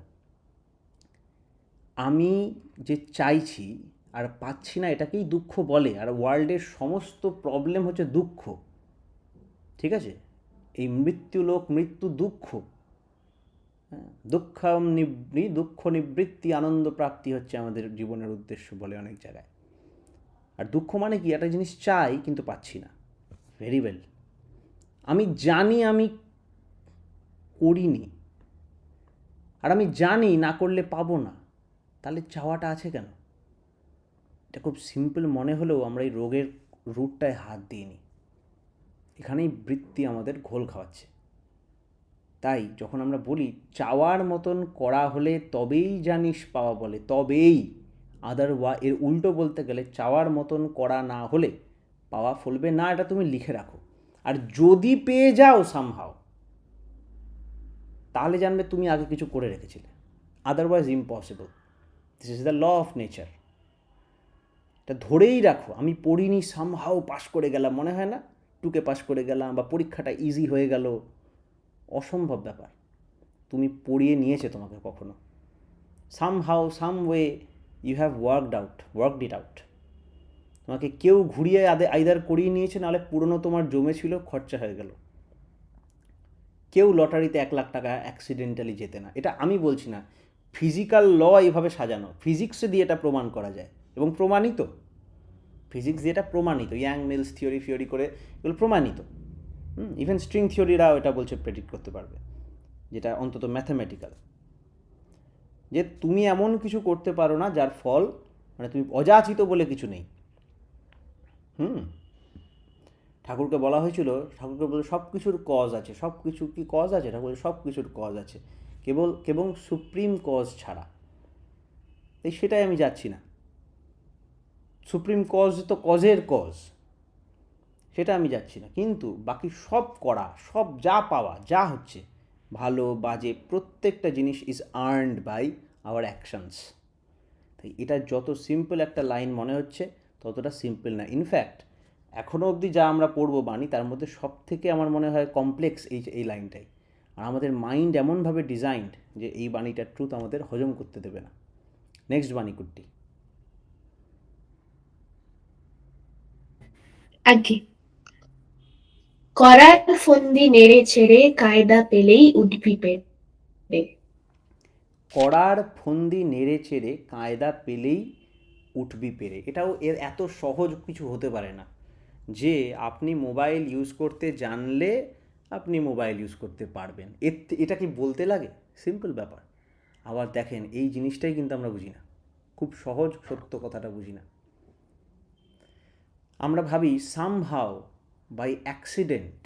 আমি যে চাইছি আর পাচ্ছি না এটাকেই দুঃখ বলে, আর ওয়ার্ল্ডের সমস্ত প্রবলেম হচ্ছে দুঃখ, ঠিক আছে? এই মৃত্যুলোক, মৃত্যু, দুঃখ, হ্যাঁ, দুঃখ নিবৃত্তি, আনন্দ প্রাপ্তি হচ্ছে আমাদের জীবনের উদ্দেশ্য বলে অনেক জায়গায়। আর দুঃখ মানে কি? একটা জিনিস চাই কিন্তু পাচ্ছি না। ভেরি ওয়েল, আমি জানি আমি করিনি, আর আমি জানি না করলে পাবো না, তাহলে চাওয়াটা আছে কেন? এটা খুব সিম্পল মনে হলেও আমরা এই রোগের রুটটায় হাত দিয়ে নিই, এখানেই বৃত্তি আমাদের ঘোল খাওয়াচ্ছে। তাই যখন আমরা বলি চাওয়ার মতন করা হলে তবেই জানিস পাওয়া বলে, তবেই, এর উল্টো বলতে গেলে চাওয়ার মতন করা না হলে পাওয়া ফলবে না, এটা তুমি লিখে রাখো। আর যদি পেয়ে যাও সামহাও, তাহলে জানবে তুমি আগে কিছু করে রেখেছিলে, otherwise impossible. This is the law of nature. এটা ধরেই রাখো, আমি পড়িনি সামহাও পাশ করে গেলাম, মনে হয় না টুকে পাশ করে গেলাম বা পরীক্ষাটা ইজি হয়ে গেল, অসম্ভব ব্যাপার। তুমি পড়িয়ে নিয়েছে তোমাকে কখনো? Somehow some way you have worked it out. তোমাকে কেউ ঘুরিয়ে আইদার করিয়ে নিয়েছে, নাহলে পুরনো তোমার জমেছিল, খরচা হয়ে গেল। কেউ লটারিতে 1 লাখ টাকা অ্যাক্সিডেন্টালি জেতে না, এটা আমি বলছি না, ফিজিক্যাল ল এইভাবে সাজানো, ফিজিক্সে দিয়ে এটা প্রমাণ করা যায় এবং প্রমাণিত। ফিজিক্স দিয়ে এটা প্রমাণিত, ইয়াং মিলস থিওরি করে এগুলো প্রমাণিত। ইভেন স্ট্রিং থিওরিরাও এটা বলছে, প্রেডিক্ট করতে পারবে, যেটা অন্তত ম্যাথামেটিক্যাল, যে তুমি এমন কিছু করতে পারো না যার ফল, মানে তুমি অযাচিত বলে কিছু নেই। ঠাকুরকে বলা হয়েছিল, ঠাকুরকে বলে সব কিছুর কজ আছে, সব কিছু কি কজ আছে? ঠাকুর সব কিছুর কজ আছে, কেবল সুপ্রিম কজ ছাড়া। এই সেটাই আমি যাচ্ছি না। সুপ্রিম কজ তো কজের কজ, সেটা আমি যাচ্ছি না, কিন্তু বাকি সব করা, সব যা পাওয়া, যা হচ্ছে ভালো বাজে, প্রত্যেকটা জিনিস is earned by our actions. তাই এটা যত সিম্পল একটা লাইন মনে হচ্ছে, ততটা সিম্পল না। ইনফ্যাক্ট এখনও অবধি যা আমরা পড়বো বাণী, তার মধ্যে সব থেকে আমার মনে হয় কমপ্লেক্স এই লাইনটাই। আর আমাদের মাইন্ড এমনভাবে ডিজাইনড যে এই বাণীটার ট্রুথ আমাদের হজম করতে দেবে না। নেক্সট বাণী কুট্টি। আগে করার ফন্দি নেড়ে ছেড়ে কায়দা পেলেই উঠবি পেরে। কড়ার ফন্দি নেড়ে চেড়ে কায়দা পেলেই উঠবি পেরে, এটাও এর এত সহজ কিছু হতে পারে না যে আপনি মোবাইল ইউজ করতে জানলে আপনি মোবাইল ইউজ করতে পারবেন। এটা কি বলতে লাগে? সিম্পল ব্যাপার। আবার দেখেন, এই জিনিসটাই কিন্তু আমরা বুঝি না, খুব সহজ সত্য কথাটা বুঝি না। আমরা ভাবি somehow by accident,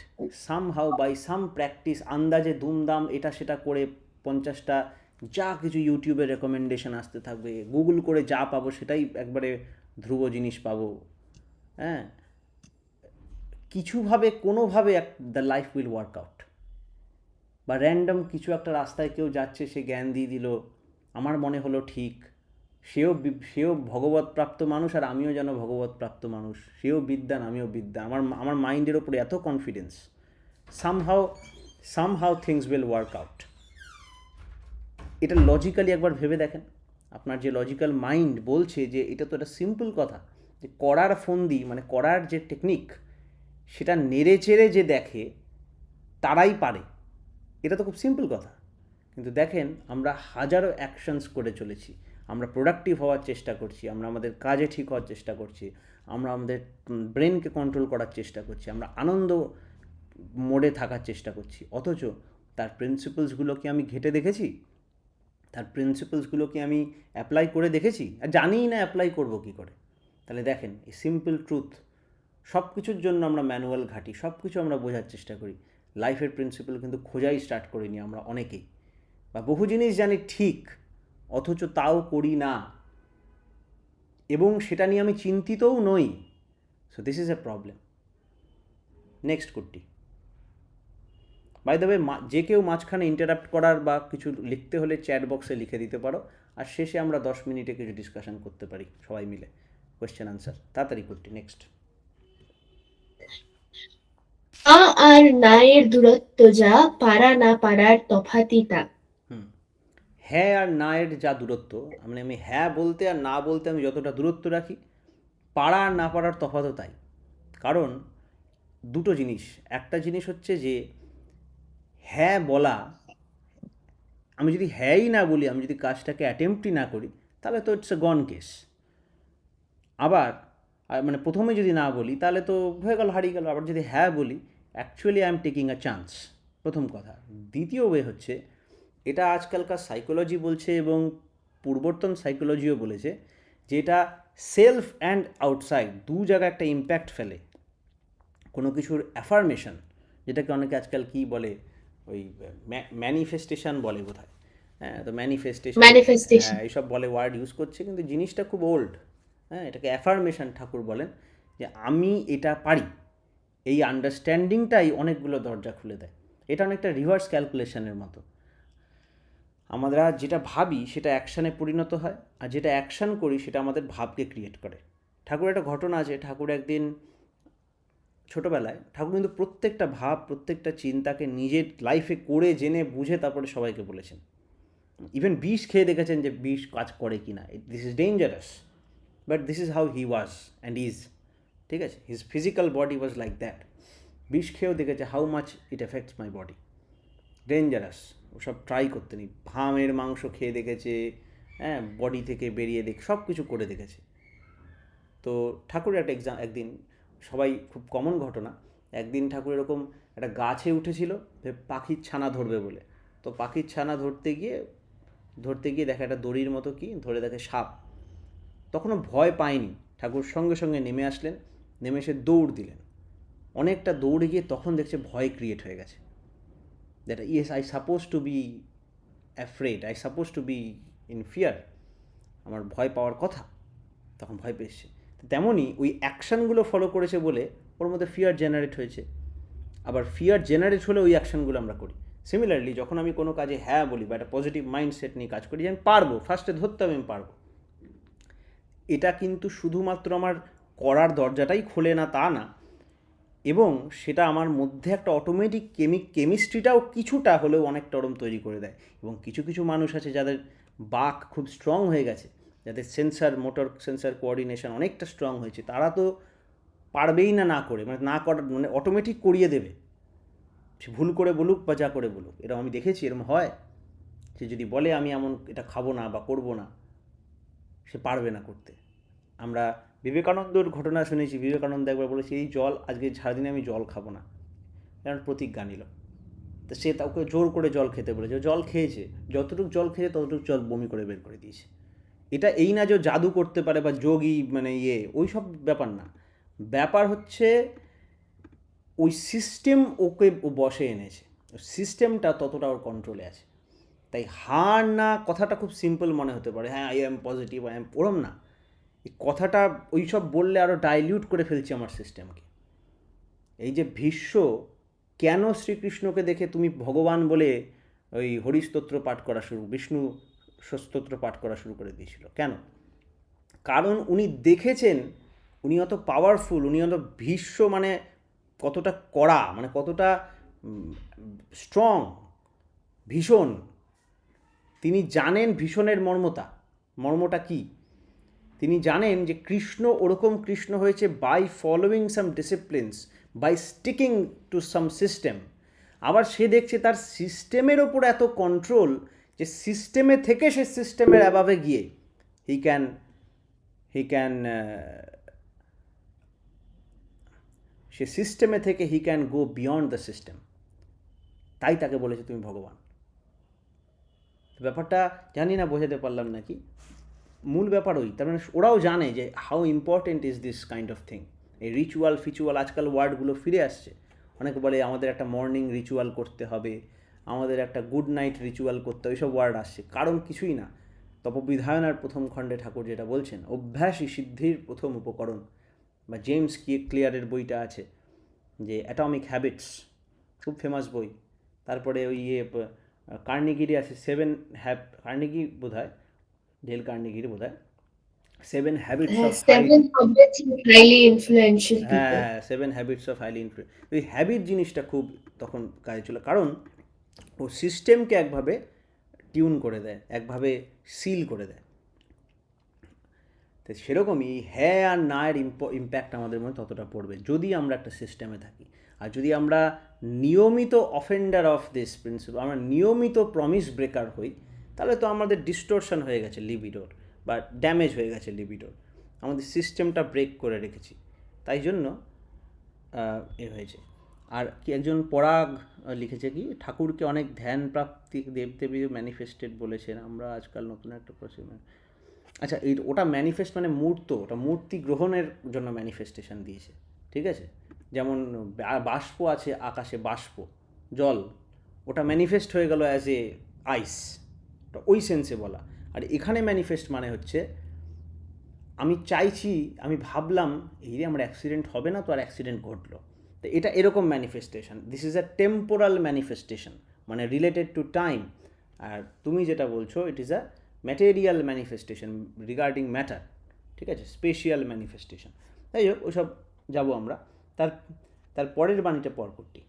somehow by some practice, আন্দাজে দুমদাম এটা সেটা করে 50টা যা কিছু ইউটিউবে রেকমেন্ডেশন আসতে থাকবে, গুগল করে যা পাবো সেটাই একবারে ধ্রুব জিনিস পাবো, হ্যাঁ, কিছুভাবে কোনোভাবে the life will work out. বা র্যান্ডম কিছু একটা রাস্তায় কেউ যাচ্ছে, সে জ্ঞান দিয়ে দিল, আমার মনে হলো ঠিক, সেও ভগবত প্রাপ্ত মানুষ আর আমিও যেন ভগবত প্রাপ্ত মানুষ, সেও বিদ্যান আমিও বিদ্যান, আমার মাইন্ডের ওপরে এত confidence, somehow things will work out. এটা লজিক্যালি একবার ভেবে দেখেন, আপনার যে লজিক্যাল মাইন্ড বলছে যে এটা তো একটা সিম্পল কথা, যে করার ফন্দি মানে করার যে টেকনিক, সেটা নেড়ে চেড়ে যে দেখে তারাই পারে, এটা তো খুব সিম্পল কথা। কিন্তু দেখেন, আমরা হাজারো অ্যাকশনস করে চলেছি, আমরা প্রোডাক্টিভ হওয়ার চেষ্টা করছি, আমরা আমাদের কাজে ঠিক হওয়ার চেষ্টা করছি, আমরা আমাদের ব্রেনকে কন্ট্রোল করার চেষ্টা করছি, আমরা আনন্দ মোডে থাকার চেষ্টা করছি, অথচ তার প্রিন্সিপালসগুলো কি আমি ঘেঁটে দেখেছি? তার প্রিন্সিপালসগুলো কি আমি অ্যাপ্লাই করে দেখেছি? আর জানিই না অ্যাপ্লাই করবো কী করে। তাহলে দেখেন, এই সিম্পল ট্রুথ, সব কিছুর জন্য আমরা ম্যানুয়াল ঘাঁটি, সব কিছু আমরা বোঝার চেষ্টা করি, লাইফের প্রিন্সিপাল কিন্তু খোঁজাই স্টার্ট করিনি আমরা অনেকেই, বা বহু জিনিস জানি ঠিক, অথচ তাও করি না, এবং সেটা নিয়ে আমি চিন্তিতও নই। So this is a problem. Next কুট্টি। বাই দ্য ওয়ে, যে কেউ মাঝখানে ইন্টারাপ্ট করার বা কিছু লিখতে হলে চ্যাট বক্সে লিখে দিতে পারো, আর শেষে আমরা 10 মিনিটে কিছু ডিসকাশন করতে পারি সবাই মিলে, কোয়েশ্চেন আনসার। তাড়াতাড়ি কুট্টি, নেক্সট। আ আর না এর দূরত্ব যা, পারা না পারার তফাতই তা। হ্যাঁ আর না এর যা দূরত্ব, মানে আমি হ্যাঁ বলতে আর না বলতে আমি যতটা দূরত্ব রাখি, পারা আর না পারার তফাতও তাই। কারণ দুটো জিনিস, একটা জিনিস হচ্ছে যে হ্যাঁ বলা, আমি যদি হ্যাঁই না বলি, আমি যদি কাজটাকে অ্যাটেম্পটই না করি, তাহলে তো ইটস এ গন কেস। আবার মানে প্রথমে যদি না বলি তাহলে তো হয়ে গেল, হারিয়ে গেল। আবার যদি হ্যাঁ বলি, actually I am taking a chance, প্রথম কথা। দ্বিতীয় ওয়ে হচ্ছে, এটা আজকালকার সাইকোলজি বলছে এবং পূর্বতন সাইকোলজিও বলেছে, যে এটা সেলফ অ্যান্ড আউটসাইড দু জায়গায় একটা ইম্প্যাক্ট ফেলে। কোনো কিছুর অ্যাফার্মেশন, যেটাকে অনেকে আজকাল কী বলে, ওই ম্যানিফেস্টেশন বলে বোধহয়। হ্যাঁ, তো ম্যানিফেস্টেশন, ম্যানিফেস্টেশন। হ্যাঁ, এইসব বলে, ওয়ার্ড ইউজ করছে, কিন্তু জিনিসটা খুব ওল্ড। হ্যাঁ, এটাকে অ্যাফার্মেশন ঠাকুর বলেন, যে আমি এটা পারি। এই আন্ডারস্ট্যান্ডিংটাই অনেকগুলো দরজা খুলে দেয়। এটা অনেকটা রিভার্স ক্যালকুলেশনের মতো। আমরা যেটা ভাবি সেটা অ্যাকশানে পরিণত হয়, আর যেটা অ্যাকশান করি সেটা আমাদের ভাবকে ক্রিয়েট করে। ঠাকুর একটা ঘটনা আছে, ঠাকুর একদিন ছোটোবেলায়, ঠাকুর কিন্তু প্রত্যেকটা ভাব, প্রত্যেকটা চিন্তাকে নিজের লাইফে করে জেনে বুঝে তারপরে সবাইকে বলেছেন। ইভেন বিষ খেয়ে দেখেছেন যে বিষ কাজ করে কি না, this is dangerous, but this is how he was and is. ঠিক আছে, his physical body was like that. বিষ খেয়েও দেখেছে how much it effects my body, dangerous. ওসব ট্রাই করতে নেই। ভামের মাংস খেয়ে দেখেছে, হ্যাঁ, বডি থেকে বেরিয়ে সব কিছু করে দেখেছে। তো ঠাকুরের একটা একদিন, সবাই খুব কমন ঘটনা, একদিন ঠাকুর এরকম একটা গাছে উঠেছিল পাখির ছানা ধরবে বলে। তো পাখির ছানা ধরতে গিয়ে দেখে একটা দড়ির মতো কি ধরে, দেখে সাপ। তখনও ভয় পায়নি, ঠাকুর সঙ্গে সঙ্গে নেমে আসলেন, নেমে এসে দৌড় দিলেন। অনেকটা দৌড়ে গিয়ে তখন দেখছে ভয় ক্রিয়েট হয়ে গেছে, that yes I suppose two be afraid, I suppose two be in fear, আমার ভয় পাওয়ার কথা। তখন ভয় পেয়েছে। তেমনই ওই অ্যাকশানগুলো ফলো করেছে বলে ওর মধ্যে ফিয়ার জেনারেট হয়েছে। আবার ফিয়ার জেনারেট হলে ওই অ্যাকশানগুলো আমরা করি। সিমিলারলি যখন আমি কোনো কাজে হ্যাঁ বলি বা একটা পজিটিভ মাইন্ডসেট নিয়ে কাজ করি, যে আমি পারবো, ফার্স্টে ধরতে হবে আমি পারবো, এটা কিন্তু শুধুমাত্র আমার করার দরজাটাই খোলে না তা না, এবং সেটা আমার মধ্যে একটা অটোমেটিক কেমিস্ট্রিটাও কিছুটা হলেও অনেকটা ওরম তৈরি করে দেয়। এবং কিছু কিছু মানুষ আছে যাদের বাক খুব স্ট্রং হয়ে গেছে, যাদের মোটর সেন্সার কোঅর্ডিনেশন অনেকটা স্ট্রং হয়েছে, তারা তো পারবেই না না করে, মানে না করার, মানে অটোমেটিক করিয়ে দেবে, সে ভুল করে বলুক বা যা করে বলুক। এরকম আমি দেখেছি, এরকম হয়। সে যদি বলে আমি এমন এটা খাবো না বা করবো না, সে পারবে না করতে। আমরা বিবেকানন্দর ঘটনা শুনেছি, বিবেকানন্দ একবার বলেছে, এই জল আজকে সারাদিনে আমি জল খাবো না, কারণ প্রতিজ্ঞা নিল। তো সে তাকে জোর করে জল খেতে বলেছে, জল খেয়েছে, যতটুকু জল খেয়েছে ততটুকু জল বমি করে বের করে দিয়েছে। এটা এই না যে জাদু করতে পারে বা যোগী, মানে ওই সব ব্যাপার না। ব্যাপার হচ্ছে ওই সিস্টেম ওকে ও বসে এনেছে, সিস্টেমটা ততটা ওর কন্ট্রোলে আছে। তাই হার না কথাটা খুব সিম্পল মনে হতে পারে, হ্যাঁ I am positive, I am, ওরম না। এই কথাটা ওই সব বললে আরও ডাইলিউট করে ফেলছে আমার সিস্টেমকে। এই যে ভীষ্ম কেন শ্রীকৃষ্ণকে দেখে তুমি ভগবান বলে ওই হরিস্তোত্র পাঠ করা বিষ্ণু স্তোত্র পাঠ করা শুরু করে দিয়েছিল, কেন? কারণ উনি দেখেছেন উনি অত পাওয়ারফুল, উনি অত ভীষ্ম, মানে কতটা কড়া, মানে কতটা স্ট্রং, ভীষণ। তিনি জানেন ভীষণের মর্মটা কী। তিনি জানেন যে কৃষ্ণ ওরকম কৃষ্ণ হয়েছে by following some disciplines, by sticking to some system. আবার সে দেখছে তার সিস্টেমের ওপর এত কন্ট্রোল যে সিস্টেমে থেকে সে সিস্টেমের অ্যাবাভে গিয়ে হি ক্যান সে সিস্টেমে থেকে he can go beyond the system. তাই তাকে বলেছে তুমি ভগবান। ব্যাপারটা জানি না বোঝাতে পারলাম নাকি, মূল ব্যাপার ওই। তার মানে ওরাও জানে যে how important is this kind of thing. এই ফিচুয়াল আজকাল ওয়ার্ডগুলো ফিরে আসছে। অনেকে বলে আমাদের একটা মর্নিং রিচুয়াল করতে হবে, আমাদের একটা গুড নাইট রিচুয়াল করতে হবে, এইসব ওয়ার্ড আসছে, কারণ কিছুই না। তপবিধায়নার প্রথম খণ্ডে ঠাকুর যেটা বলছেন, অভ্যাসই সিদ্ধির প্রথম উপকরণ, বা জেমস ক্লিয়ারের বইটা আছে, যে অ্যাটমিক হ্যাবিটস, খুব ফেমাস বই। তারপরে ওই কার্নেগিরি আছে কার্নেগি বোধ হয়, ডেল কার্নেগিরি বোধ হয়, 7 habits of high, 7 highly influential হ্যাঁ people. হ্যাঁ 7 হ্যাবিটস অফ হাইলি ইনফ্লুয়েন্স। ওই হ্যাবিট জিনিসটা খুব তখন কাজে ছিল, কারণ ও সিস্টেমকে একভাবে টিউন করে দেয়, একভাবে সিল করে দেয়। তো সেরকমই হ্যাঁ আর না এর ইম্প্যাক্ট আমাদের মধ্যে ততটা পড়বে যদি আমরা একটা সিস্টেমে থাকি। আর যদি আমরা নিয়মিত অফেন্ডার অফ দিস প্রিন্সিপাল, আমরা নিয়মিত প্রমিস ব্রেকার হই, তাহলে তো আমাদের ডিস্টোরশন হয়ে গেছে লিবিডোর, বা ড্যামেজ হয়ে গেছে লিবিডোর, আমাদের সিস্টেমটা ব্রেক করে রেখেছি। তাই জন্য এ হয়েছে। আর কি একজন পরাগ লিখেছে কি, ঠাকুরকে অনেক ধ্যান প্রাপ্তি দেবদেবী ম্যানিফেস্টেড বলেছেন, আমরা আজকাল নতুন একটা প্রসিডিউর। আচ্ছা, ওটা ম্যানিফেস্ট মানে মূর্ত, ওটা মূর্তি গ্রহণের জন্য ম্যানিফেস্টেশন দিয়েছে, ঠিক আছে? যেমন বাষ্প আছে আকাশে, বাষ্প জল, ওটা ম্যানিফেস্ট হয়ে গেল অ্যাজ এ আইস, ওই সেন্সে বলা। আর এখানে ম্যানিফেস্ট মানে হচ্ছে আমি চাইছি, আমি ভাবলাম এই রে আমার অ্যাক্সিডেন্ট হবে না, তো আর অ্যাক্সিডেন্ট ঘটলো। তো এটা এরকম manifestation, this is a temporal manifestation, মানে রিলেটেড টু টাইম। আর তুমি যেটা বলছো it is a material manifestation regarding matter, ঠিক আছে, স্পেশিয়াল ম্যানিফেস্টেশন। তাই হোক, ওসব যাবো আমরা। তার তার পরের বাণীটা পর করটি,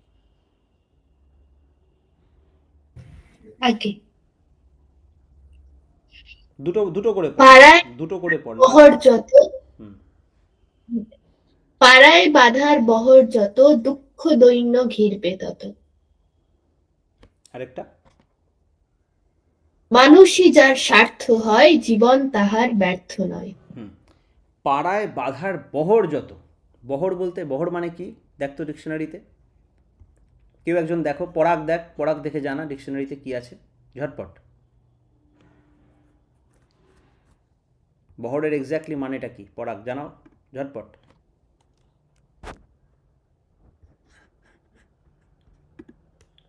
আগে দুটো দুটো করে পড়, পাড়ায় দুটো করে পড়। বহর যত, হুম, পাড়ায় বাধার বহর যত, দুঃখ দৈন্য ঘিরবে তত। আরেকটা। মানুষই যার স্বার্থ হয়, জীবন তাহার ব্যর্থ নয়। হুম, পাড়ায় বাধার বহর যত, বহর বলতে বহর মানে কি দেখতো ডিকশনারিতে, কেউ একজন দেখো, পরাগ দেখ, পরাগ দেখে জানা ডিকশনারিতে কি আছে ঝটপট। বহরের এক্স্যাক্টলি মানেটা কি পরাগ জানাও ঝটপট।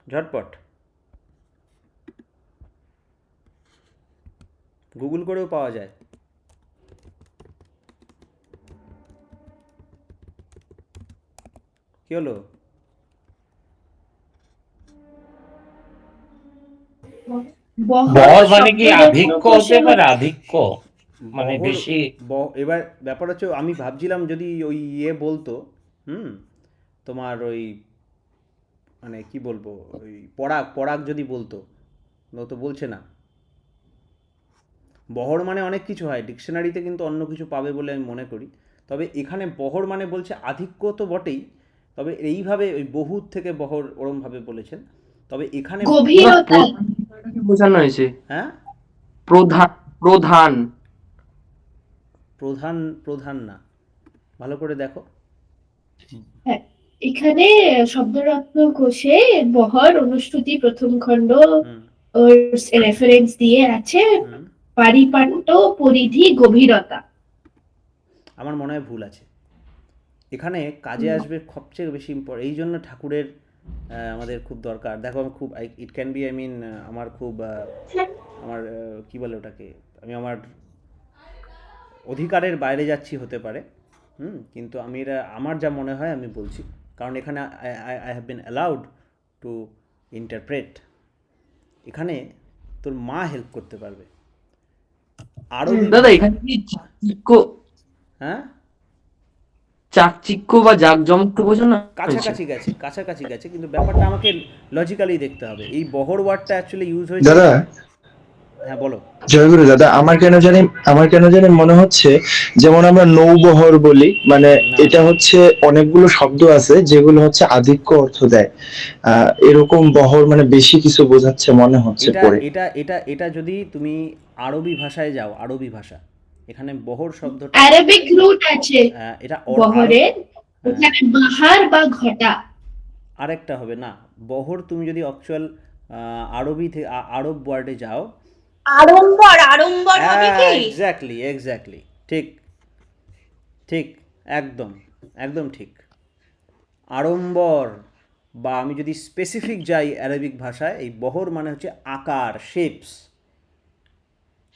ঝটপট গুগল করেও পাওয়া যায়। কি হলো? বহর বহর মানে কি শব্দরত্ন আধিক্য কোষে হতে পারে? আধিক্য মানে বহর, বেশি। এবার ব্যাপার হচ্ছে আমি ভাবছিলাম যদি ওই বলতো, হুম, তোমার ওই মানে কি বলবো, ওই পরাগ পরাগ যদি বলতো, ও তো বলছে না। বহর মানে অনেক কিছু হয়, ডিকশনারিতে কিন্তু অন্য কিছু পাবে বলে আমি মনে করি। তবে এখানে বহর মানে বলছে আধিক্য তো বটেই, তবে এইভাবে ওই বহুত থেকে বহর ওরমভাবে বলেছেন। তবে এখানে না, গভীরতা। প্রধানটাকে বোঝানো হয়েছে। হ্যাঁ, প্রধান, প্রধান। প্রধান, প্রধান না, ভালো করে দেখো। হ্যাঁ, এখানে শব্দরত্ন কোষে বহর অনুশ্রুতি প্রথম খণ্ড হুম ওর রেফারেন্স দিয়ে আছে, হুম, পারিপাট্য পরিধি গভীরতা। আমার মনে হয় ভুল আছে এখানে, কাজে আসবে সবচেয়ে বেশি এই জন্য ঠাকুরের আমাদের খুব দরকার। দেখো আমি খুব it can be, I mean আমার খুব আমার কী বলে ওটাকে, আমি আমার অধিকারের বাইরে যাচ্ছি হতে পারে, হুম, কিন্তু আমি এটা আমার যা মনে হয় আমি বলছি, কারণ এখানে I have been allowed to interpret. এখানে তোর মা হেল্প করতে পারবে আরও। দাদা এখানে কি চাকচিক্য, হ্যাঁ, চাকচিক্য বা জাঁকজমককে বোঝানো হয়েছে? কাছাকাছি গেছে, কাছাকাছি গেছে, কিন্তু ব্যাপারটা আমাকে লজিক্যালি দেখতে হবে। এই বহর ওয়ার্ডটা অ্যাকচুয়ালি ইউজ হয়েছে। দাদা, হ্যাঁ বলো। জয়গুরু দাদা, আমার কেন জানি মনে হচ্ছে যেমন আমরা নৌবহর বলি, মানে না এটা না, হচ্ছে অনেকগুলো শব্দ আছে যেগুলো হচ্ছে আধিক্য অর্থ দেয়। এরকম বহর মানে বেশি কিছু বোঝাচ্ছে মনে হচ্ছে এটা পরে। এটা এটা এটা যদি তুমি আরবি ভাষায় যাও, আরবি ভাষা, এখানে বহর শব্দটা অ্যারাবিক রুট আছে এটা বহরের, হ্যাঁ, এখানে বাহার বা ঘটা। আরেকটা হবে না, বহর তুমি যদি অ্যাকচুয়াল আরবি থেকে আরব ওয়ার্ডে যাও, আড়ম্বর আড়ম্বর হবে কি? এক্স্যাক্টলি এক্স্যাক্টলি, ঠিক ঠিক, একদম একদম ঠিক। আড়ম্বর, বা আমি যদি স্পেসিফিক যাই অ্যারাবিক ভাষায়, এই বহর মানে হচ্ছে আকার, শেপস,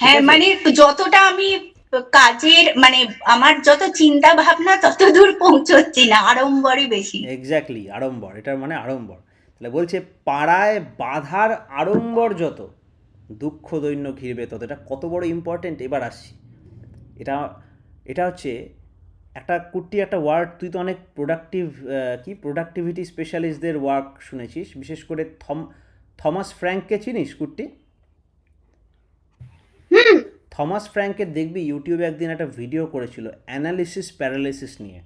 ঠিক হ্যাঁ আছে। মানে যতটা আমি কাজের মানে আমার যত চিন্তা ভাবনা তত দূর পৌঁছচ্ছি না, আড়ম্বরই বেশি। এক্স্যাক্টলি, আড়ম্বর, এটার মানে আড়ম্বর। তাহলে বলছে পাড়ায় বাধার আড়ম্বর যত, দুঃখ দৈন্য ঘিরবে তত। এটা কত বড় ইম্পর্টেন্ট, এবার আসছি। এটা এটা হচ্ছে একটা কুট্টি একটা ওয়ার্ড। তুই তো অনেক প্রোডাক্টিভিটি স্পেশালিস্টদের ওয়ার্ক শুনেছিস, বিশেষ করে থমাস ফ্র্যাঙ্ককে চিনিস কুট্টি? থমাস ফ্র্যাঙ্কের দেখবি ইউটিউবে একদিন একটা ভিডিও করেছিল অ্যানালিসিস প্যারালিসিস নিয়ে।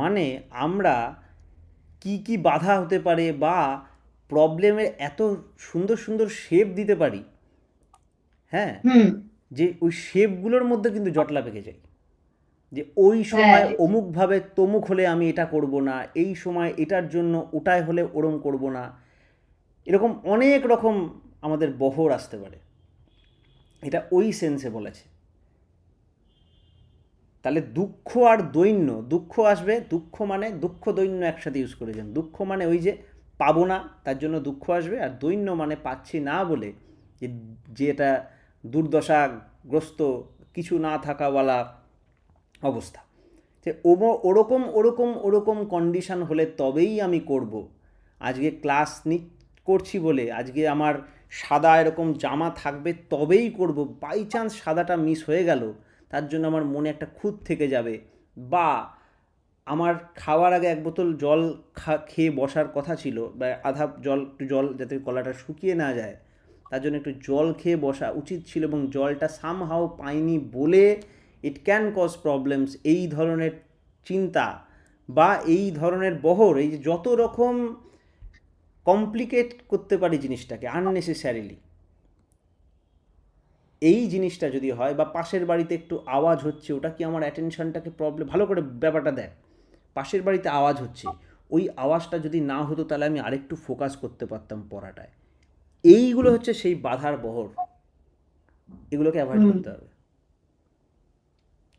মানে আমরা কি কি বাধা হতে পারে বা প্রবলেমের এত সুন্দর সুন্দর শেপ দিতে পারি, হ্যাঁ, যে ওই শেপগুলোর মধ্যে কিন্তু জটলা পেকে যায়। যে ওই সময় অমুকভাবে তমুক হলে আমি এটা করব না, এই সময় এটার জন্য ওটাই হলে ওরম করব না, এরকম অনেক রকম আমাদের বহর আসতে পারে। এটা ওই সেন্সে বলেছে। তাহলে দুঃখ আর দৈন্য, দুঃখ আসবে, দুঃখ মানে দুঃখ দৈন্য একসাথে ইউজ করেছেন। দুঃখ মানে ওই যে পাবো না তার জন্য দুঃখ আসবে, আর দৈন্য মানে পাচ্ছি না বলে যে এটা দুর্দশাগ্রস্ত কিছু না থাকাওয়ালা অবস্থা। যে ওরকম ওরকম ওরকম কন্ডিশান হলে তবেই আমি করব। আজকে ক্লাস করছি বলে আজকে আমার সাদা এরকম জামা থাকবে তবেই করব, বাই চান্স সাদাটা মিস হয়ে গেল তার জন্য আমার মনে একটা খুঁত থেকে যাবে, বা আমার খাওয়ার আগে এক বোতল জল খেয়ে বসার কথা ছিল, বা আধা জল যাতে গলাটা শুকিয়ে না যায় তার জন্য একটু জল খেয়ে বসা উচিত ছিল, এবং জলটা সামহাও পাইনি বলে ইট ক্যান কজ প্রবলেমস। এই ধরনের চিন্তা বা এই ধরনের বহর, এই যে যত রকম কমপ্লিকেট করতে পারি জিনিসটাকে আননেসেসারিলি, এই জিনিসটা যদি হয়, বা পাশের বাড়িতে একটু আওয়াজ হচ্ছে, ওটা কি আমার অ্যাটেনশনটাকে প্রবলেম, ভালো করে ব্যাপারটা দেখ, পাশের বাড়িতে আওয়াজ হচ্ছে, ওই আওয়াজটা যদি না হতো তাহলে আমি আরেকটু ফোকাস করতে পারতাম পড়াটায়। এইগুলো হচ্ছে সেই বাধার বহর, এগুলোকে অ্যাভয়েড করতে হবে।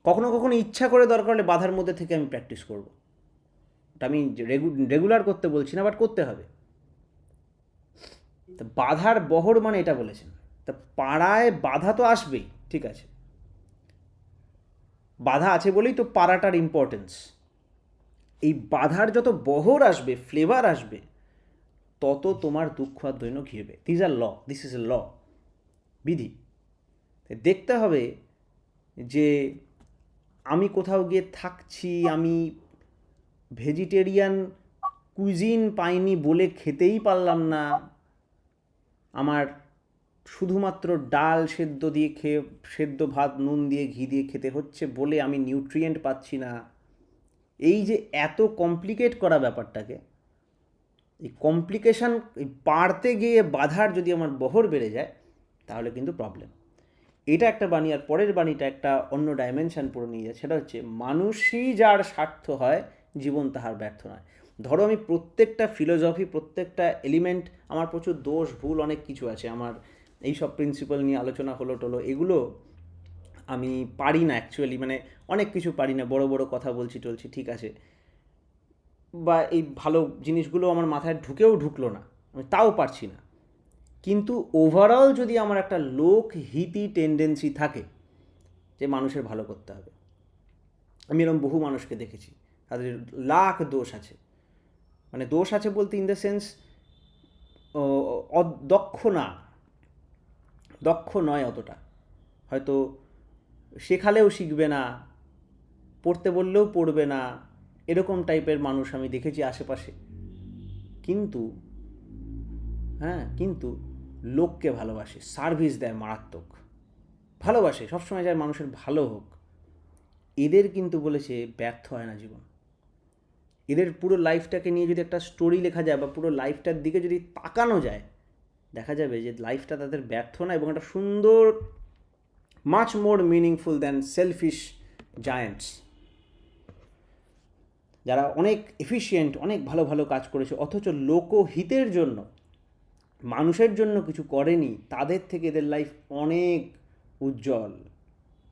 কখনো কখনো ইচ্ছা করে দরকার হলে বাধার মধ্যে থেকে আমি প্র্যাকটিস করব, ওটা আমি রেগুলার করতে বলছি না, বাট করতে হবে। তা বাধার বহর মানে এটা বলেছেন। তা পাড়ায় বাধা তো আসবেই, ঠিক আছে, বাধা আছে বলেই তো পাড়াটার ইম্পর্টেন্স। এই বাধার যত বহর আসবে, ফ্লেভার আসবে, তত তোমার দুঃখ আর দৈন্য ঘিরবে। This are law, this is a law, বিধি। দেখতে হবে যে আমি কোথাও গিয়ে থাকছি, আমি ভেজিটেরিয়ান কুইজিন পাইনি বলে খেতেই পারলাম না, আমার শুধুমাত্র ডাল সেদ্ধ দিয়ে খেয়ে, সেদ্ধ ভাত নুন দিয়ে ঘি দিয়ে খেতে হচ্ছে বলে আমি নিউট্রিয়েন্ট পাচ্ছি না। এই যে এত কমপ্লিকেট করা ব্যাপারটাকে, এই কমপ্লিকেশান পারতে গিয়ে বাধার যদি আমার বহর বেড়ে যায় তাহলে কিন্তু প্রবলেম। এটা একটা বাণী। আর পরের বাণীটা একটা অন্য ডাইমেনশান পুরো নিয়ে যায়, সেটা হচ্ছে মানুষই যার স্বার্থ হয় জীবন তাহার ব্যর্থ নয়। ধরো আমি প্রত্যেকটা ফিলোসফি, প্রত্যেকটা এলিমেন্ট, আমার প্রচুর দোষ ভুল অনেক কিছু আছে, আমার এই সব প্রিন্সিপাল নিয়ে আলোচনা হলো টলো, এগুলো আমি পারি না অ্যাকচুয়ালি, মানে অনেক কিছু পারি না, বড় বড় কথা বলছি টলছি, ঠিক আছে, বা এই ভালো জিনিসগুলো আমার মাথায় ঢুকলো না, আমি তাও পারছি না। কিন্তু ওভারঅল যদি আমার একটা লোকহিতি টেন্ডেন্সি থাকে যে মানুষের ভালো করতে হবে, আমি এরকম বহু মানুষকে দেখেছি, তাদের লাখ দোষ আছে, মানে দোষ আছে বলতে ইন দ্য সেন্স দক্ষ নয় অতটা, হয়তো শেখালেও শিখবে না, পড়তে বললেও পড়বে না, এরকম টাইপের মানুষ আমি দেখেছি আশেপাশে। কিন্তু কিন্তু লোককে ভালোবাসে, সার্ভিস দেয় মারাত্মক, ভালোবাসে, সবসময় চায় মানুষের ভালো হোক। এদের কিন্তু বলেছে ব্যর্থ হয় না জীবন। এদের পুরো লাইফটাকে নিয়ে যদি একটা স্টোরি লেখা যায় বা পুরো লাইফটার দিকে যদি তাকানো যায়, দেখা যাবে যে লাইফটা তাদের ব্যর্থ না, এবং একটা সুন্দর, much more meaningful than selfish giants, যারা অনেক এফিশিয়েন্ট, অনেক ভালো ভালো কাজ করেছে অথচ লোকহিতের জন্য, মানুষের জন্য কিছু করেনি, তাদের থেকে এদের লাইফ অনেক উজ্জ্বল।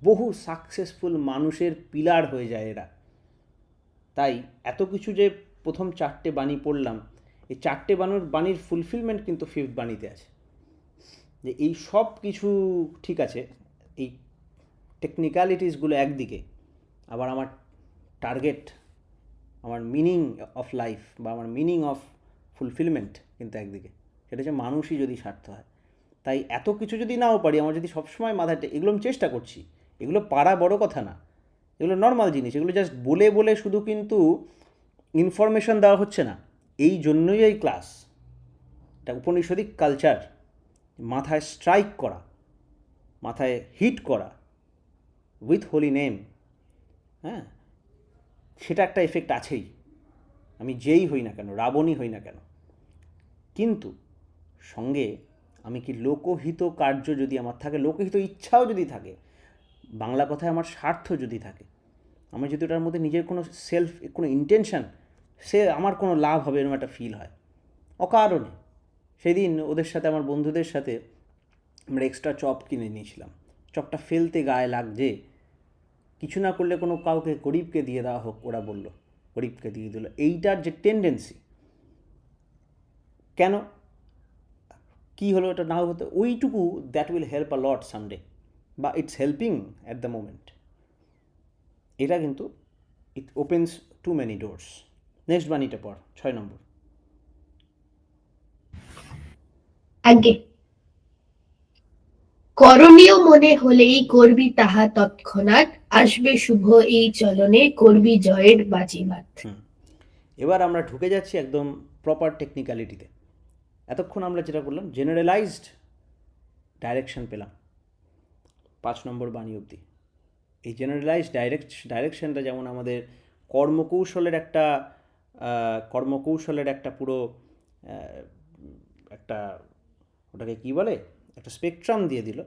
বহু সাকসেসফুল মানুষের পিলার হয়ে যায় এরা। তাই এত কিছু যে প্রথম 4টে বাণী পড়লাম, এই 4টে বাণীর ফুলফিলমেন্ট কিন্তু 5th বাণীতে আছে, যে এই সব কিছু ঠিক আছে, এই টেকনিক্যালিটিসগুলো একদিকে, আবার আমার টার্গেট, আমার মিনিং অফ লাইফ বা আমার মিনিং অফ ফুলফিলমেন্ট কিন্তু একদিকে, সেটা হচ্ছে মানুষই যদি স্বার্থ হয়। তাই এত কিছু যদি নাও পারি, আমার যদি সবসময় মাথায় এগুলো আমি চেষ্টা করছি, এগুলো পারা বড় কথা না, এগুলো নর্মাল জিনিস, এগুলো জাস্ট বলে বলে শুধু কিন্তু ইনফরমেশন দেওয়া হচ্ছে না। এই জন্যই এই ক্লাস, এটা উপনিষদিক কালচার, মাথায় স্ট্রাইক করা, মাথায় হিট করা উইথ হোলি নেম, হ্যাঁ, সেটা একটা এফেক্ট আছেই। আমি যেই হই না কেন, রাবণই হই না কেন, কিন্তু সঙ্গে আমি কি লোকহিত কার্য যদি আমার থাকে, লোকহিত ইচ্ছাও যদি থাকে, বাংলা কথায় আমার স্বার্থ যদি থাকে, আমার যদি ওটার মধ্যে নিজের কোনো কোনো ইন্টেনশন, সে আমার কোনো লাভ হবে এরকম একটা ফিল হয় অকারণে। সেদিন ওদের সাথে, আমার বন্ধুদের সাথে আমরা এক্সট্রা চপ কিনে নিয়েছিলাম, চপটা ফেলতে গায়ে লাগছে, কিছু না করলে কোনো কাউকে গরিবকে দিয়ে দেওয়া হোক, ওরা বলল গরিবকে দিয়ে দিল। এইটার যে টেন্ডেন্সি, কেন কী হলো এটা না হতে, ওইটুকু that will help a lot someday, বা it's helping at the moment. এটা কিন্তু it opens to many doors. Next বাণীটা পর, 6 নম্বর। আগে করণীয় মনে হলেই করবি তাহা তৎক্ষণাৎ, আসবে শুভ এই চলনে, করবি জয়ের বাজিমাত। এবার আমরা ঢুকে যাচ্ছি একদম প্রপার টেকনিক্যালিটিতে। এতক্ষণ আমরা যেটা করলাম, জেনারেলাইজড ডাইরেকশন পেলাম 5 নম্বর বাণী অবধি। এই জেনারেলাইজড ডাইরেকশনটা যেমন আমাদের কর্মকৌশলের একটা পুরো একটা, ওটাকে কী বলে, একটা স্পেকট্রাম দিয়ে দিল।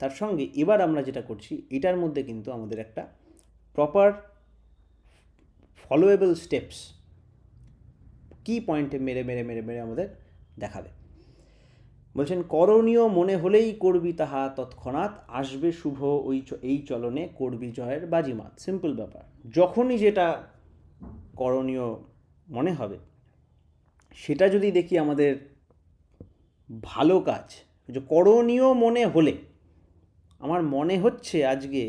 তার সঙ্গে এবার আমরা যেটা করছি, এটার মধ্যে কিন্তু আমাদের একটা প্রপার ফলোয়েবল স্টেপস, কি পয়েন্টে মেরে মেরে মেরে মেরে আমাদের দেখাবে। বলছেন করণীয় মনে হলেই করবি তাহা তৎক্ষণাৎ, আসবে শুভ এই চলনে, করবি জয়ের বাজিমাত। সিম্পল ব্যাপার, যখনই যেটা করণীয় মনে হবে, সেটা যদি দেখি আমাদের ভালো কাজ, যে করণীয় মনে হলে, আমার মনে হচ্ছে আজকে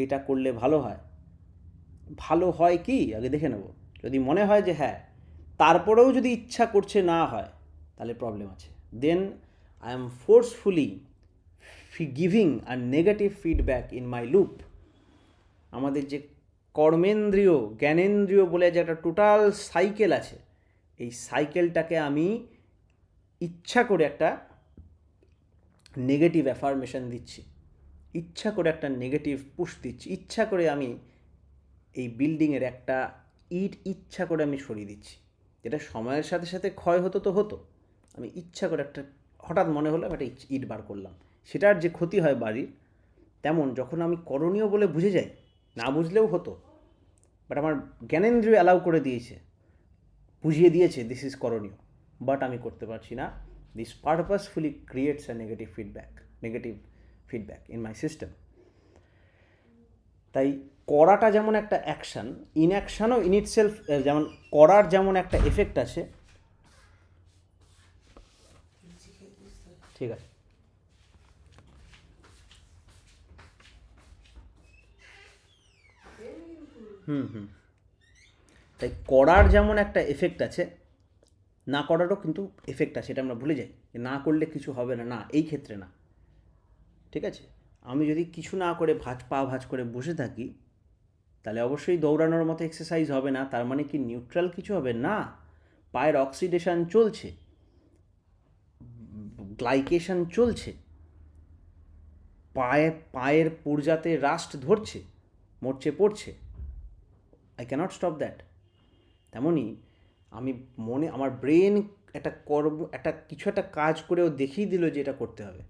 এটা করলে ভালো হয়, ভালো হয় কি আগে দেখে নেব। যদি মনে হয় যে হ্যাঁ, তারপরেও যদি ইচ্ছা করছে না হয়, তাহলে প্রবলেম আছে। Then I am forcefully giving a negative feedback in my loop. আমাদের যে কর্মেন্দ্রিয়, জ্ঞানেন্দ্রিয় বলে যে একটা টোটাল সাইকেল আছে, এই সাইকেলটাকে আমি ইচ্ছা করে একটা নেগেটিভ অ্যাফার্মেশন দিচ্ছি, ইচ্ছা করে একটা নেগেটিভ পুশ দিচ্ছি, ইচ্ছা করে আমি এই বিল্ডিংয়ের একটা ইট ইচ্ছা করে আমি সরিয়ে দিচ্ছি, যেটা সময়ের সাথে সাথে ক্ষয় হতো তো হতো, আমি ইচ্ছা করে একটা, হঠাৎ মনে হলো আমি একটা ইট বার করলাম, সেটার যে ক্ষতি হয় বাড়ির। তেমন যখন আমি করণীয় বলে বুঝে যাই, না বুঝলেও হতো, বাট আমার জ্ঞানেন্দ্রিয় অ্যালাউ করে দিয়েছে, বুঝিয়ে দিয়েছে দিস ইজ করণীয়, বাট আমি করতে পারছি না, this purposefully creates a negative feedback in my system. তাই করাটা যেমন একটা অ্যাকশান, ইনঅ্যাকশানও ইন ইটসেলফ, যেমন করার যেমন একটা এফেক্ট আছে, ঠিক আছে, তাই করার যেমন একটা এফেক্ট আছে, না করারও কিন্তু এফেক্ট আছে, এটা আমরা ভুলে যাই, যে না করলে কিছু হবে না, না এই ক্ষেত্রে না, ঠিক আছে। আমি যদি কিছু না করে পা ভাঁজ করে বসে থাকি, তাহলে অবশ্যই দৌড়ানোর মতো এক্সারসাইজ হবে না, তার মানে কি নিউট্রাল কিছু হবে না, পায়ের অক্সিডেশন চলছে, গ্লাইকেশন চলছে, পায়ের পুরজাতে রাস্ট ধরছে, মরচে পড়ছে, আই ক্যানট স্টপ দ্যাট। তেমনই আমি আমার ব্রেন একটা কিছু একটা কাজ করেও দেখিয়ে দিল যে এটা করতে হবে,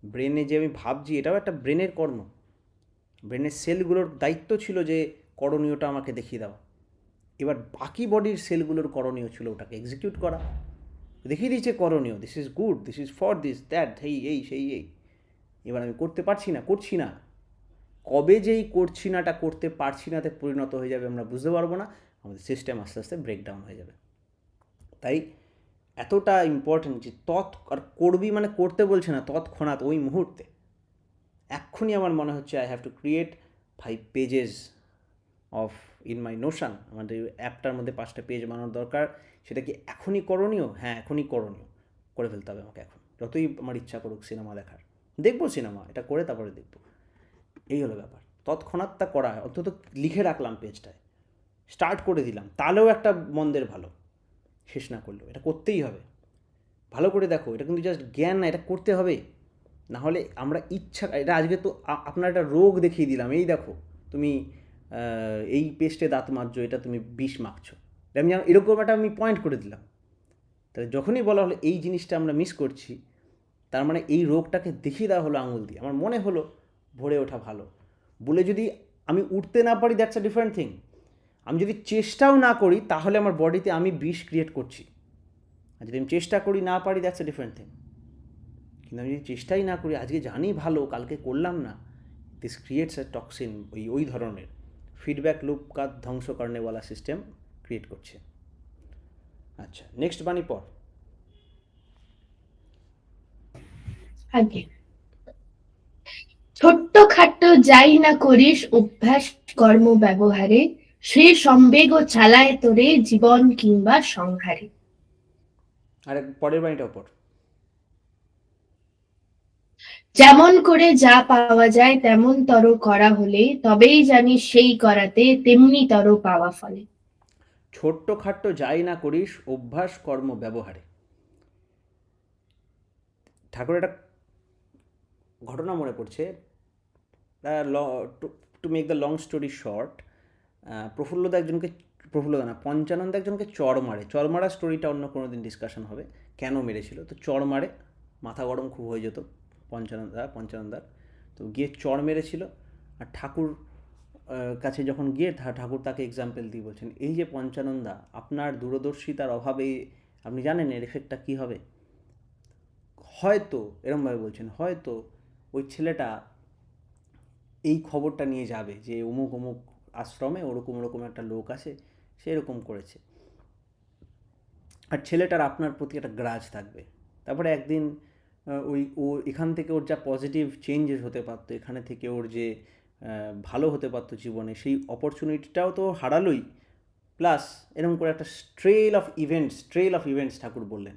ব্রেনে যে আমি ভাবছি এটাও একটা ব্রেনের কর্ম, ব্রেনের সেলগুলোর দায়িত্ব ছিল যে করণীয়টা আমাকে দেখিয়ে দেওয়া, এবার বাকি বডির সেলগুলোর করণীয় ছিল ওটাকে এক্সিকিউট করা, দেখিয়ে দিয়েছে করণীয়, this is good, this is for this that, এই। এবার আমি করছি না, কবে যেই করছি নাটা করতে পারছি নাতে পরিণত হয়ে যাবে আমরা বুঝতে পারবো না, আমাদের সিস্টেম আস্তে আস্তে ব্রেকডাউন হয়ে যাবে। তাই এতটা ইম্পর্টেন্ট যে আর করবি মানে করতে বলছে না তৎক্ষণাৎ, ওই মুহূর্তে, এক্ষুনি আমার মনে হচ্ছে I have to create 5 pages of in my Notion, আমাদের অ্যাপটার মধ্যে 5টা পেজ বানানোর দরকার। সেটা কি এখনই করণীয়? হ্যাঁ, এখনই করণীয়, করে ফেলতে হবে আমাকে এখন, যতই আমার ইচ্ছা করুক সিনেমা দেখার। দেখবো সিনেমা, এটা করে তারপরে দেখবো, এই হলো ব্যাপার। তৎক্ষণাৎ তা করা, অন্তত লিখে রাখলাম পেজটায়, স্টার্ট করে দিলাম, তাহলেও একটা মন্দের ভালো, শেষ না করলেও এটা করতেই হবে। ভালো করে দেখো, এটা কিন্তু জাস্ট জ্ঞান না, এটা করতে হবে। না হলে আমরা ইচ্ছা, এটা আজকে তো আপনার একটা রোগ দেখিয়ে দিলাম, এই দেখো তুমি এই পেস্টে দাঁত মাজছো, এটা তুমি বিষ মাখছো, আমি এরকম একটা আমি পয়েন্ট করে দিলাম। তাহলে যখনই বলা হলো এই জিনিসটা আমরা মিস করছি, তার মানে এই রোগটাকে দেখিয়ে দেওয়া হলো আঙুল দিয়ে। আমার মনে হলো ভরে ওঠা ভালো বলে, যদি আমি উঠতে না পারি দ্যাটস আ ডিফারেন্ট থিং। আমি যদি চেষ্টাও না করি তাহলে আমার বডিতে আমি বিষ ক্রিয়েট করছি, আর যদি আমি চেষ্টা করি না পারি দ্যাটস আ ডিফারেন্ট থিং। কিন্তু আমি যদি চেষ্টাই না করি, আজকে জানি ভালো, কালকে করলাম না, দিস ক্রিয়েটস এ টক্সিন, ওই ধরনের ফিডব্যাক লুপ কা ধ্বংস করনেওয়ালা সিস্টেম ক্রিয়েট করছে। আচ্ছা, নেক্সট বাণী পর। আগে ছোট্ট খাট্ট যাই না করিস অভ্যাস কর্ম ব্যবহারে, সে সম্বেগ ও চালায় তোরে জীবন কিংবা সংহারে। আর পরের বাণীটাও পর। যেমন করে যা পাওয়া যায় তেমন তর করা হলে, তবেই জানিস সেই করাতে তেমনি তর পাওয়া ফলে। ছোট্ট খাট্ট যাই না করিস অভ্যাস কর্ম ব্যবহারে। ঠাকুর একটা ঘটনা মনে পড়ছে, to make the long story short, Panchananda একজনকে চড় মারা স্টোরিটা অন্য কোনো দিন ডিসকাশন হবে, কেন মেরেছিল। তো চড় মারে, মাথা গরম খুব হয়ে যেত পঞ্চানন্দার, তো গিয়ে চড় মেরেছিল। আর ঠাকুর কাছে যখন গিয়ে ঠাকুর তাকে এক্সাম্পল দিয়ে বলছেন, এই যে পঞ্চানন্দা, আপনার দূরদর্শিতার অভাবে আপনি জানেন এর এফেক্টটা কী হবে। হয়তো এরমভাবে বলছেন, হয়তো ওই ছেলেটা এই খবরটা নিয়ে যাবে যে অমুক অমুক আশ্রমে ওরকম ওরকম একটা লোক আছে, সে এরকম করেছে, আর ছেলেটার আপনার প্রতি একটা গ্রাজ থাকবে। তারপরে একদিন ও এখান থেকে ওর যা পজিটিভ চেঞ্জেস হতে পারতো, এখানে থেকে ওর যে ভালো হতে পারতো জীবনে, সেই অপরচুনিটিটাও তো হারালোই। প্লাস এরকম করে একটা ট্রেল অফ ইভেন্টস ঠাকুর বললেন,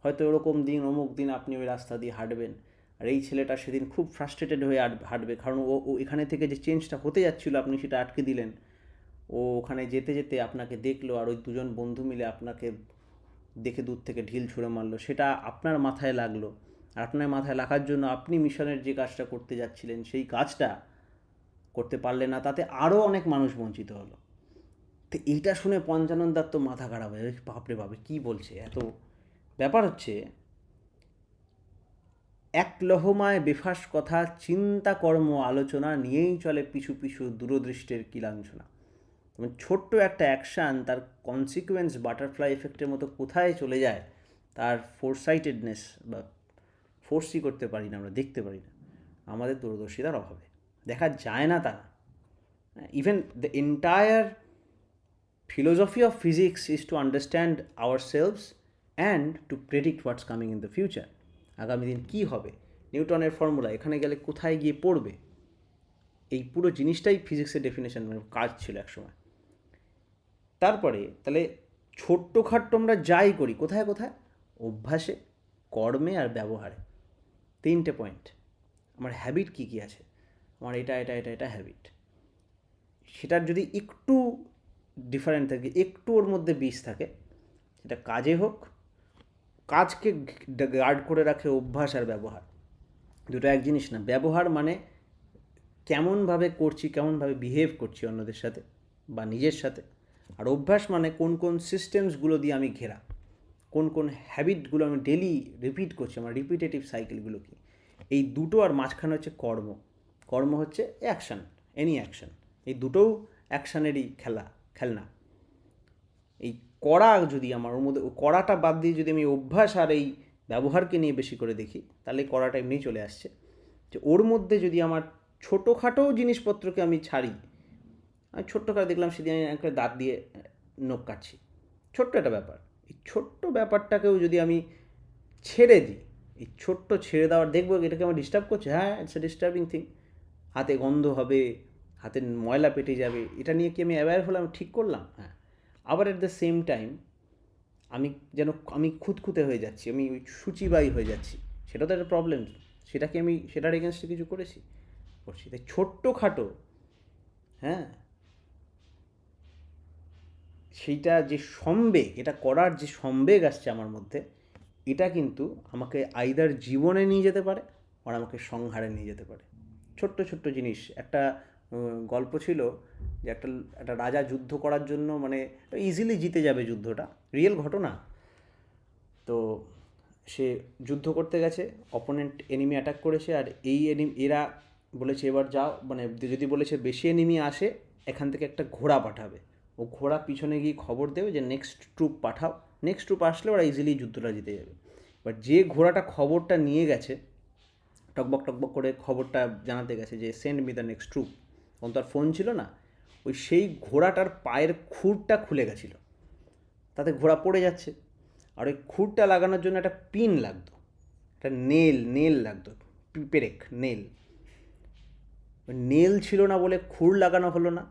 হয়তো ওরকম দিন অমুক দিন আপনি ওই রাস্তা দিয়ে হাঁটবেন, আর এই ছেলেটা সেদিন খুব ফ্রাস্ট্রেটেড হয়ে হাঁটবে, কারণ ও এখানে থেকে যে চেঞ্জটা হতে যাচ্ছিলো আপনি সেটা আটকে দিলেন। ও ওখানে যেতে যেতে আপনাকে দেখলো, আর ওই দুজন বন্ধু মিলে আপনাকে দেখে দূর থেকে ঢিল ছুঁড়ে মারলো, সেটা আপনার মাথায় লাগলো। আর আপনার মাথায় লাগার জন্য আপনি মিশনের যে কাজটা করতে যাচ্ছিলেন সেই কাজটা করতে পারলেন না, তাতে আরও অনেক মানুষ বঞ্চিত হলো। তো এইটা শুনে পঞ্চানন্দার তো মাথা খারাপ হয়ে, বাপরে বাপরে কী বলছে এত। ব্যাপার হচ্ছে, এক লহমায় বেফাস কথা, চিন্তা কর্ম আলোচনা নিয়েই চলে পিছু পিছু দূরদৃষ্টির কিলাঞ্ছনা। ছোট্ট একটা অ্যাকশান তার কনসিকুয়েন্স বাটারফ্লাই এফেক্টের মতো কোথায় চলে যায়, তার ফোরসাইটেডনেস বা ফোর্সই করতে পারি না, আমরা দেখতে পারি না, আমাদের দূরদর্শিতার অভাবে। দেখা যায় না তা না, even the entire philosophy of physics is to understand ourselves and to predict what's coming in the future. আগামী দিন কী হবে, নিউটনের ফর্মুলা এখানে গেলে কোথায় গিয়ে পড়বে, এই পুরো জিনিসটাই ফিজিক্সের ডেফিনেশন, মানে কাজ ছিল একসময়। তারপরে তাহলে ছোট্টখাট্ট আমরা যাই করি কোথায় কোথায়, অভ্যাসে, কর্মে আর ব্যবহারে। 3টে পয়েন্ট। আমার হ্যাবিট কী কী আছে, আমার এটা হ্যাবিট, সেটার যদি একটু ডিফারেন্ট থাকে, একটু ওর মধ্যে বিষ থাকে, সেটা কাজে হোক, কাজকে গার্ড করে রাখে অভ্যাস আর ব্যবহার, দুটো এক জিনিস না। ব্যবহার মানে কেমনভাবে করছি, কেমনভাবে বিহেভ করছি অন্যদের সাথে বা নিজের সাথে, আর অভ্যাস মানে কোন কোন সিস্টেমসগুলো দিয়ে আমি ঘেরা, কোন কোন হ্যাবিটগুলো আমি ডেলি রিপিট করছি, আমার রিপিটেটিভ সাইকেলগুলো কি। এই দুটো, আর মাঝখানে হচ্ছে কর্ম হচ্ছে অ্যাকশান, এনি অ্যাকশান। এই দুটোও অ্যাকশানেরই খেলনা। এই করা যদি আমার ওর মধ্যে, করাটা বাদ দিয়ে যদি আমি অভ্যাস আর এই ব্যবহারকে নিয়ে বেশি করে দেখি, তাহলে করাটা এমনিই চলে আসছে। যে ওর মধ্যে যদি আমার ছোটোখাটো জিনিসপত্রকে আমি ছাড়ি, আমি ছোট্টখাটো দেখলাম সেদিন আমি একটা দাঁত দিয়ে নখ কাটছি, ছোট্ট একটা ব্যাপার, এই ছোট্ট ব্যাপারটাকেও যদি আমি ছেড়ে দিই, এই ছোট্ট ছেড়ে দেওয়ার, দেখবো এটাকে আমার ডিস্টার্ব করছে, হ্যাঁ ইটস এ ডিস্টার্বিং থিং, হাতে গন্ধ হবে, হাতে ময়লা পেটে যাবে, এটা নিয়ে কি আমি অ্যাওয়্যার হলাম, ঠিক করলাম? হ্যাঁ। আবার অ্যাট দ্য সেম টাইম আমি খুঁতখুঁতে হয়ে যাচ্ছি, আমি ওই সূচিবায়ী হয়ে যাচ্ছি, সেটা তো একটা প্রবলেম। সেটার এগেনস্টে কিছু করছি। তাই ছোট্টখাটো, হ্যাঁ, সেইটা যে সম্বেগ, এটা করার যে সম্বেগ আসছে আমার মধ্যে, এটা কিন্তু আমাকে আইদার জীবনে নিয়ে যেতে পারে আর আমাকে সংহারে নিয়ে যেতে পারে। ছোট্ট ছোট্ট জিনিস। একটা গল্প ছিল যে একটা রাজা যুদ্ধ করার জন্য, মানে ইজিলি জিতে যাবে যুদ্ধটা, রিয়েল ঘটনা। তো সে যুদ্ধ করতে গেছে, অপোনেন্ট এনিমি অ্যাটাক করেছে, আর এরা বলেছে এবার যাও, মানে যদি বলেছে বেশি এনিমি আসে এখান থেকে একটা ঘোড়া পাঠাবে, ও ঘোড়া পিছনে গিয়ে খবর দেবে যে নেক্সট ট্রুপ পাঠাও, নেক্সট ট্রুপ আসলে ওরা ইজিলি যুদ্ধটা জিতে যাবে। বাট যে ঘোড়াটা খবরটা নিয়ে গেছে, টকবক টকবক করে খবরটা জানাতে গেছে যে send me the next troop, তখন তার ফোন ছিল না, সেই ঘোড়াটার পায়ের খুরটা খুলে গেছিলো, তাতে ঘোড়া পড়ে যাচ্ছে। আর ওই খুরটা লাগানোর জন্য একটা পিন লাগতো, একটা নেল লাগতো, পেরেক নেল ছিল না বলে খুর লাগানো হলো না,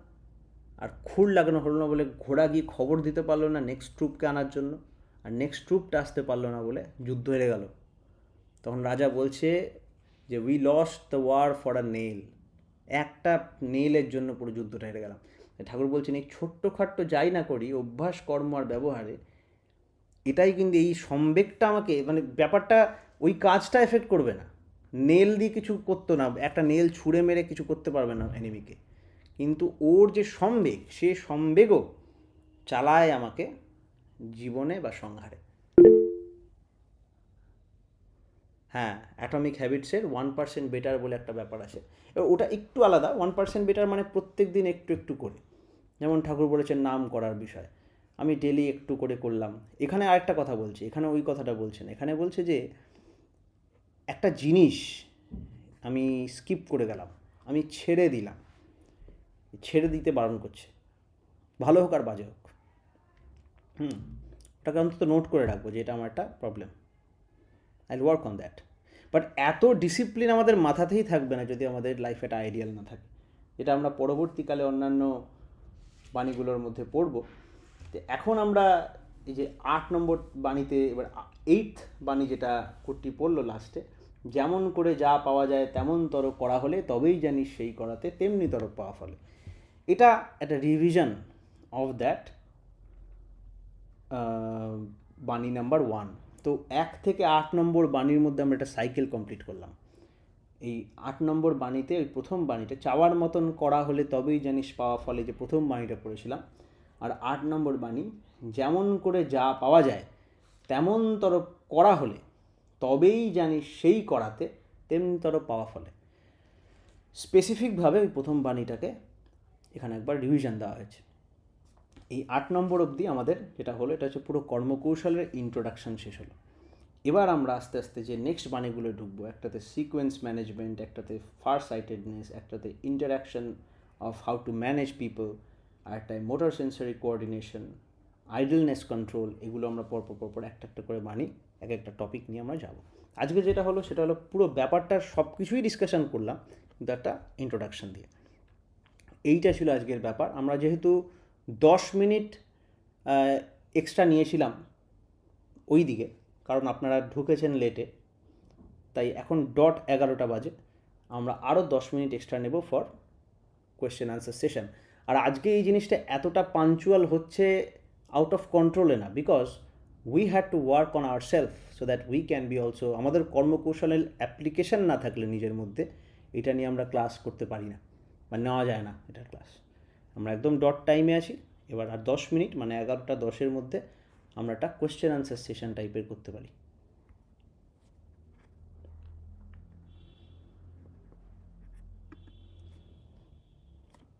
আর খুর লাগানো হলো না বলে ঘোড়া গিয়ে খবর দিতে পারলো না নেক্সট ট্রুপকে আনার জন্য, আর নেক্সট ট্রুপটা আসতে পারলো না বলে যুদ্ধ হেরে গেল। তখন রাজা বলছে যে we lost the war for a nail, একটা নেলের জন্য পুরো যুদ্ধটা হেরে গেলাম। ঠাকুর বলছেন এই ছোট্টখাট্ট যাই না করি অভ্যাস, কর্ম আর ব্যবহারে, এটাই কিন্তু এই সম্বেগটা আমাকে, মানে ব্যাপারটা ওই কাজটা এফেক্ট করবে না, নেল দিয়ে কিছু করতো না, একটা নেল ছুঁড়ে মেরে কিছু করতে পারবে না এনিমিকে, কিন্তু ওর যে সম্বেগ, সে সম্বেগও চালায় আমাকে জীবনে বা সংহারে। হ্যাঁ, অ্যাটমিক হ্যাবিটসের 1% বেটার বলে একটা ব্যাপার আছে, এবার ওটা একটু আলাদা। 1% বেটার মানে প্রত্যেক দিন একটু একটু করে, যেমন ঠাকুর বলেছেন নাম করার বিষয়, আমি ডেলি একটু করে করলাম। এখানে আরেকটা কথা বলছি, এখানে ওই কথাটা বলছেন, এখানে বলছে যে একটা জিনিস আমি স্কিপ করে গেলাম, আমি ছেড়ে দিলাম, ছেড়ে দিতে বারণ করছে, ভালো হোক আর বাজে হোক। ওটাকে অন্তত নোট করে রাখবো যে এটা আমার একটা problem, I will work on that. But এত ডিসিপ্লিন আমাদের মাথাতেই থাকবে না যদি আমাদের লাইফে একটা আইডিয়াল না থাকে, এটা আমরা পরবর্তীকালে অন্যান্য বাণীগুলোর মধ্যে পড়ব। তো এখন আমরা এই যে 8 নম্বর বাণীতে, এবার 8th বাণী যেটা কুট্টি পড়লো লাস্টে, যেমন করে যা পাওয়া যায় তেমন তর করা হলে তবেই জানিস সেই করাতে তেমনি তর পাওয়া ফলে। এটা একটা রিভিশন অফ দ্যাট বাণী নাম্বার 1। তো 1 থেকে 8 নম্বর বাণীর মধ্যে আমরা একটা সাইকেল কমপ্লিট করলাম। এই 8 নম্বর বাণীতে ওই প্রথম বাণীটা চাওয়ার মতন করা হলে তবেই জানিস পাওয়া ফলে, যে প্রথম বাণীটা পড়েছিলাম, আর 8 নম্বর বাণী যেমন করে যা পাওয়া যায় তেমন তর করা হলে তবেই জানিস সেই করাতে তেমনি তর পাওয়া ফলে। স্পেসিফিকভাবে ওই প্রথম বাণীটাকে এখানে একবার রিভিশন দেওয়া হয়েছে। এই 8 নম্বর অবধি আমাদের যেটা হলো, এটা হচ্ছে পুরো কর্মকৌশলের ইন্ট্রোডাকশন শেষ হলো। এবার আমরা আস্তে আস্তে যে নেক্সট বাণীগুলো ঢুকবো, একটাতে সিকোয়েন্স ম্যানেজমেন্ট, একটাতে ফার সাইটেডনেস, একটাতে interaction of how to manage people, আর একটায় motor sensory coordination, idleness control, এগুলো আমরা পরপর একটা একটা করে বাণী এক একটা টপিক নিয়ে আমরা যাব। আজকে যেটা হলো সেটা হলো পুরো ব্যাপারটার সব কিছুই ডিসকাশন করলাম, কিন্তু একটা ইন্ট্রোডাকশন দিয়ে। এইটা ছিল আজকের ব্যাপার। আমরা যেহেতু 10 মিনিট এক্সট্রা নিয়েছিলাম ওই দিকে, কারণ আপনারা ঢুকেছেন লেটে, তাই এখন 11:00 বাজে, আমরা আরও 10 মিনিট এক্সট্রা নেব ফর কোয়েশ্চেন আনসার সেশন। আর আজকে এই জিনিসটা এতটা পাঞ্চুয়াল হচ্ছে আউট অফ কন্ট্রোলে না, because we had to work on our self so that we can be also, আমাদের কর্মকৌশলের অ্যাপ্লিকেশন না থাকলে নিজের মধ্যে, এটা নিয়ে আমরা ক্লাস করতে পারি না বা নেওয়া যায় না এটার ক্লাস। আমরা একদম ডট টাইমে আছি। এবার আর 10 মিনিট মানে 11:10 মধ্যে আমরা একটা কোয়েশ্চেন আনসার সেশন টাইপের করতে পারি।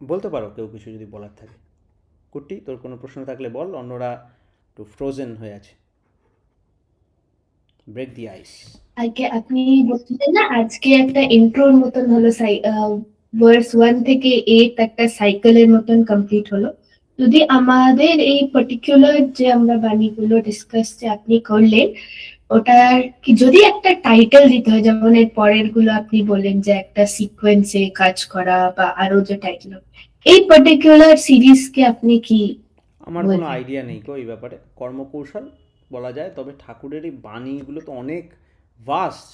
বলতে পারো কেউ কিছু যদি বলার থাকে। কুট্টি, তোর কোনো প্রশ্ন থাকলে বল, অন্যরা একটু ফ্রোজেন হয়ে আছে। ব্রেক দি আইস। আগে আপনি বলছিলেন না আজকে একটা ইন্ট্রোর মতন হলো, ভার্স 1 থেকে 8 একটা সাইকেলের মতন কমপ্লিট হলো। যদি আমাদের এই পার্টিকুলার যে আমরা বাণীগুলো ডিসকাস যে আপনি করলেন, ওটার কি যদি একটা টাইটেল দিতে হয়, যেমন এর পরের গুলো আপনি বললেন যে একটা সিকোয়েন্সে কাজ করা বা আরো যে টাইটেল, এই পার্টিকুলার সিরিজকে আপনি কি আমার কোনো বলবেন? আইডিয়া নেই গো এই ব্যাপারে, কর্মকৌশল বলা যায়, তবে ঠাকুরের এই বাণীগুলো তো অনেক ভাস্ট।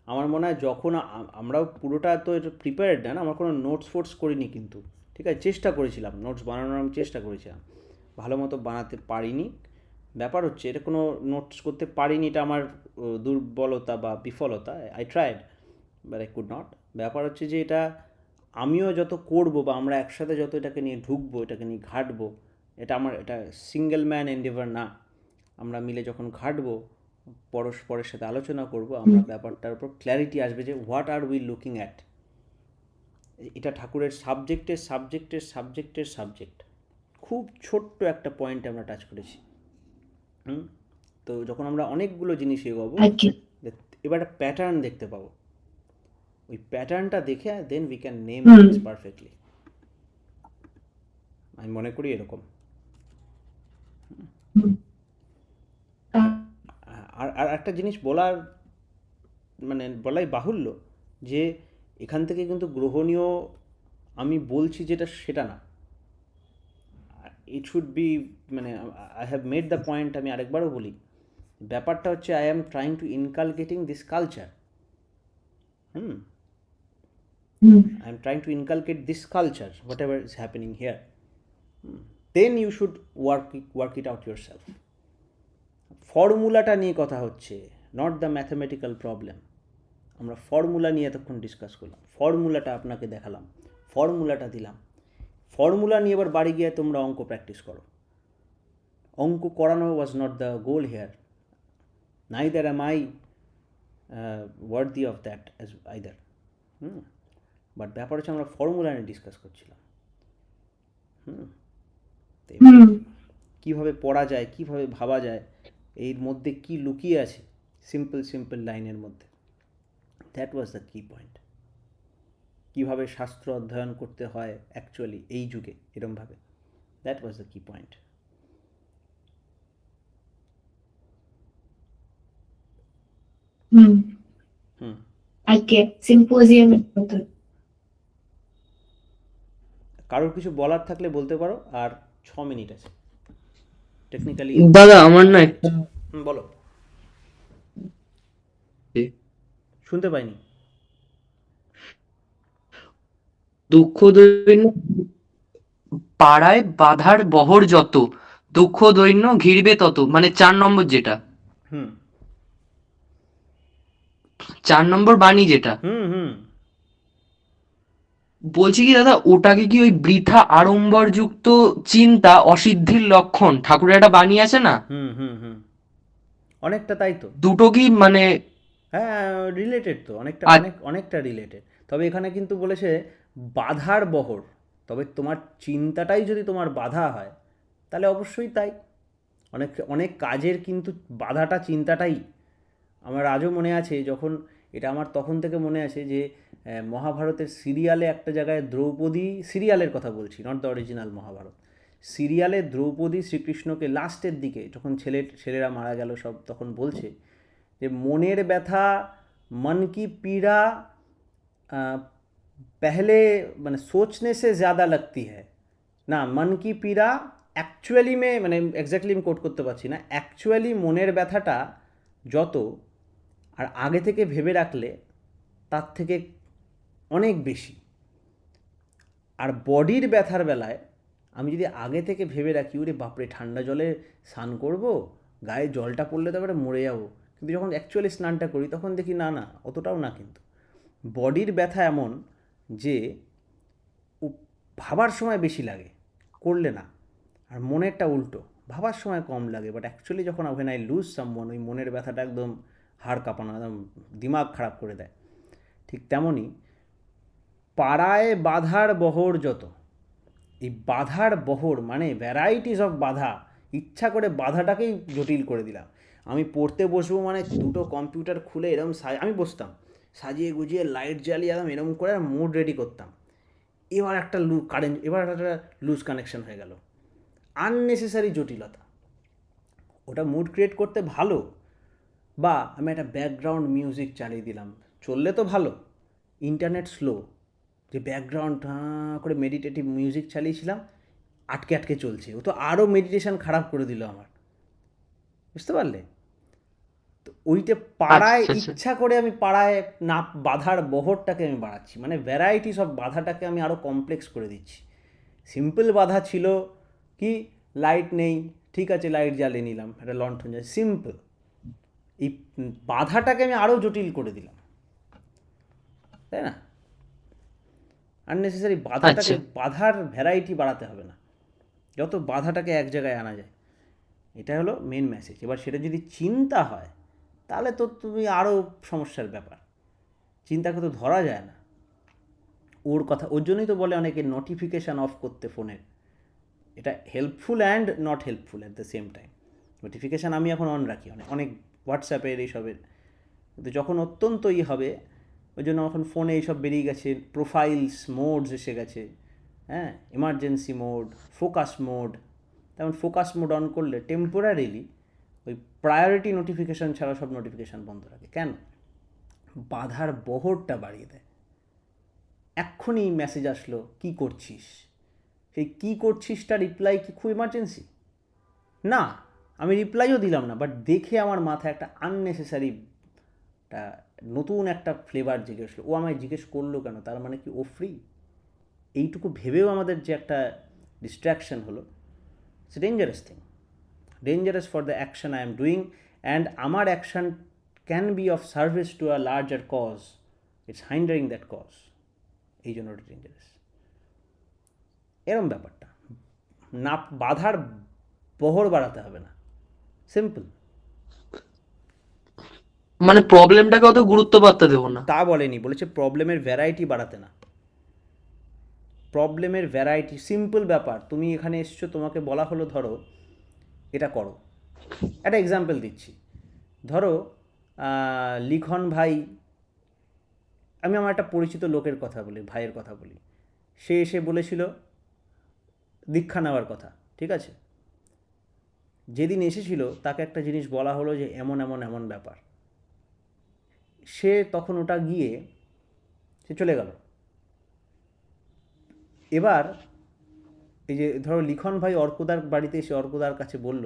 আমার মনে হয় যখন আমরাও পুরোটা তো এটা প্রিপেয়ার্ড না, আমার কোনো নোটস ফোটস করিনি কিন্তু, ঠিক আছে, চেষ্টা করেছিলাম, নোটস বানানোর আমি চেষ্টা করেছিলাম, ভালো মতো বানাতে পারিনি। ব্যাপার হচ্ছে এটা কোনো নোটস করতে পারিনি, এটা আমার দুর্বলতা বা বিফলতা। I tried but I could not. ব্যাপার হচ্ছে যে এটা আমিও যত করবো বা আমরা একসাথে যত এটাকে নিয়ে ঢুকবো, এটাকে নিয়ে ঘাঁটবো, এটা সিঙ্গেল ম্যান এন্ডেভার না। আমরা মিলে যখন ঘাঁটবো, পরস্পরের সাথে আলোচনা করব, আমরা ব্যাপারটার উপর ক্ল্যারিটি আসবে যে what are we looking at. এটা ঠাকুরের সাবজেক্ট। খুব ছোট্ট একটা পয়েন্ট আমরা টাচ করেছি। তো যখন আমরা অনেকগুলো জিনিস এগোবো, আচ্ছা। এবার একটা প্যাটার্ন দেখতে পাবো, ওই প্যাটার্নটা দেখে then we can name them. Things perfectly. আমি মনে করি এরকম। হুম। আর আর একটা জিনিস বলাই বাহুল্য যে এখান থেকে কিন্তু গ্রহণীয় আমি বলছি যেটা সেটা না, ইট শুড বি, মানে I have made the point, আমি আরেকবারও বলি, ব্যাপারটা হচ্ছে I am trying to ইনকালকেটিং this culture. Hmm. I am trying to inculcate this culture, whatever is happening here. Then you should work it out yourself. ফর্মুলাটা নিয়ে কথা হচ্ছে, নট দ্য ম্যাথমেটিক্যাল প্রবলেম। আমরা ফর্মুলা নিয়ে এতক্ষণ ডিসকাস করলাম, ফর্মুলাটা আপনাকে দেখালাম, ফর্মুলাটা দিলাম, ফর্মুলা নিয়ে এবার বাড়ি গিয়ে তোমরা অঙ্ক প্র্যাকটিস করো। অঙ্ক করানো was not the goal here, neither am I worthy of that as either. But ব্যাপার হচ্ছে আমরা ফর্মুলা নিয়ে ডিসকাস করছিলাম। কীভাবে পড়া যায়, কীভাবে ভাবা যায়, এর মধ্যে কি লুকিয়ে আছে সিম্পল লাইনের মধ্যে, দ্যাট ওয়াজ দ্য কি পয়েন্ট। কীভাবে শাস্ত্র অধ্যয়ন করতে হয় অ্যাকচুয়ালি এই যুগে এরমভাবে, দ্যাট ওয়াজ দ্য কি পয়েন্ট। আজকে সিম্পোজিয়ামের মতো। কারোর কিছু বলার থাকলে বলতে পারো, আর 6 মিনিট আছে টেকনিক্যালি। দাদা আমার না একটা বলো, শুনতে পাইনি। দুঃখ দৈন্য পাড়ায় বাধার বহর যত, দুঃখ দৈন্য ঘিরবে তত, মানে 4 নম্বর যেটা, হুম 4 নম্বর বাণী যেটা হুম হুম বলছি কি দাদা, ওটাকে কি ওই বৃথা আড়ম্বরযুক্ত চিন্তা অসিদ্ধির লক্ষণ ঠাকুরের একটা বাণী আছে না, হুম হুম হুম অনেকটা তাই তো। দুটো কি মানে হ্যাঁ রিলেটেড তো, অনেকটা আ- অনেকটা রিলেটেড। তবে এখানে কিন্তু বলেছে বাধার বহর, তবে তোমার চিন্তাটাই যদি তোমার বাধা হয় তাহলে অবশ্যই তাই। অনেক অনেক কাজের কিন্তু বাধাটা চিন্তাটাই। আমার আজও মনে আছে যখন, এটা আমার তখন থেকে মনে আছে যে মহাভারতের সিরিয়ালে একটা জায়গায় দ্রৌপদী, সিরিয়ালের কথা বলছি, নট দ্য অরিজিনাল মহাভারত, সিরিয়ালে দ্রৌপদী শ্রীকৃষ্ণকে লাস্টের দিকে যখন ছেলেরা মারা গেল সব, তখন বলছে যে মনের ব্যথা, মন কি পীড়া पहले মানে सोचने से ज़्यादा लगती है না, মন কি পীড়া অ্যাকচুয়ালি মানে এক্স্যাক্টলি আমি কোট করতে পারছি না, অ্যাকচুয়ালি মনের ব্যথাটা যত, আর আগে থেকে ভেবে রাখলে তার থেকে অনেক বেশি। আর বডির ব্যথার বেলায় আমি যদি আগে থেকে ভেবে রাখি ওরে বাপরে ঠান্ডা জলে স্নান করব, গায়ে জলটা পড়লে তো এবারে মরে যাবো, কিন্তু যখন অ্যাকচুয়ালি স্নানটা করি তখন দেখি না না অতটাও না। কিন্তু বডির ব্যথা এমন যে ভাবার সময় বেশি লাগে, করলে না, আর মনেরটা উল্টো, ভাবার সময় কম লাগে, বাট অ্যাকচুয়ালি যখন ওয়েন আই লুজ সামওয়ান, ওই মনের ব্যথাটা একদম হাড় কাঁপানো, একদম দিমাগ খারাপ করে দেয়। ঠিক তেমনই পাড়ায় বাধার বহর যত, এই বাধার বহর মানে ভ্যারাইটিস অফ বাধা, ইচ্ছা করে বাধাটাকেই জটিল করে দিলাম। আমি পড়তে বসবো মানে দুটো কম্পিউটার খুলে এরম আমি বসতাম সাজিয়ে গুজিয়ে লাইট জ্বালিয়ে এরম করে মুড রেডি করতাম, এবার একটা এবার একটা লুজ কানেকশন হয়ে গেল, আননেসেসারি জটিলতা। ওটা মুড ক্রিয়েট করতে ভালো, বা আমি একটা ব্যাকগ্রাউন্ড মিউজিক চালিয়ে দিলাম, চললে তো ভালো, ইন্টারনেট স্লো, যে ব্যাকগ্রাউন্ড করে মেডিটেটিভ মিউজিক চালিয়েছিলাম, আটকে আটকে চলছে, ও তো আরও মেডিটেশন খারাপ করে দিল আমার, বুঝতে পারলে? তো ওইটা পাড়ায় আচ্ছা আচ্ছা ইচ্ছা করে আমি পাড়ায় না বাধার বহরটাকে আমি বাড়াচ্ছি, মানে ভ্যারাইটিস অফ বাধাটাকে আমি আরও কমপ্লেক্স করে দিচ্ছি। সিম্পল বাধা ছিল কি, লাইট নেই, ঠিক আছে লাইট জ্বালিয়ে নিলাম, একটা লণ্ঠন জ্বালিয়ে, সিম্পল। এই বাধাটাকে আমি আরও জটিল করে দিলাম, তাই না? আননেসেসারি বাধাটাকে, আচ্ছা বাধার ভ্যারাইটি বাড়াতে হবে না, যত বাধাটাকে এক জায়গায় আনা যায়, এটা হলো মেন মেসেজ। এবার সেটা যদি চিন্তা হয় তাহলে তো তুমি আরও সমস্যার ব্যাপার, চিন্তাকে তো ধরা যায় না। ওর কথা, ওর জন্যই তো বলে অনেকে নোটিফিকেশান অফ করতে ফোনের, এটা helpful and not helpful at the same time. Notification আমি এখন অন রাখি, অনেক হোয়াটসঅ্যাপের এইসবের, কিন্তু যখন অত্যন্ত হবে, ওই জন্য এখন ফোনে এইসব বেরিয়ে গেছে, প্রোফাইলস মোডস এসে গেছে, হ্যাঁ, এমার্জেন্সি মোড, ফোকাস মোড। তেমন ফোকাস মোড অন করলে টেম্পোরারিলি ওই প্রায়োরিটি নোটিফিকেশান ছাড়া সব নোটিফিকেশান বন্ধ রাখে। কেন? বাধার বহরটা বাড়িয়ে দেয়। এক্ষুনি মেসেজ আসলো, কি করছিস, সেই কী করছিসটা রিপ্লাই কি খুব ইমার্জেন্সি? না, আমি রিপ্লাইও দিলাম না, বাট দেখে আমার মাথায় একটা আননেসেসারি একটা নতুন একটা ফ্লেভার জিজ্ঞেস করলো, ও আমায় জিজ্ঞেস করলো কেন, তার মানে কি ও ফ্রি? এইটুকু ভেবেও আমাদের যে একটা ডিস্ট্র্যাকশন হলো, it's dangerous thing, dangerous for the action I am doing, and আমার action can be of service to a larger cause, it's hindering that cause, এই জন্য ওটা ডেঞ্জারাস। এরম ব্যাপারটা না, বাধার বহর বাড়াতে হবে না, সিম্পল। মানে প্রবলেমটাকে অত গুরুত্ব পাত্তা দেবো না। তা বলেনি, বলেছে প্রবলেমের ভ্যারাইটি বাড়াতে না, প্রবলেমের ভ্যারাইটি, সিম্পল ব্যাপার। তুমি এখানে এসছো, তোমাকে বলা হলো ধরো এটা করো, একটা এক্সাম্পল দিচ্ছি, ধরো লিখন ভাই, আমি আমার একটা পরিচিত লোকের কথা বলি, ভাইয়ের কথা বলি, সে এসে বলেছিল দীক্ষা নেওয়ার কথা, ঠিক আছে? যেদিন এসেছিল তাকে একটা জিনিস বলা হলো যে এমন এমন এমন ব্যাপার, সে তখন ওটা গিয়ে সে চলে গেল। এবার এই যে ধরো লিখন ভাই অর্কদার বাড়িতে এসে অর্কদার কাছে বলল,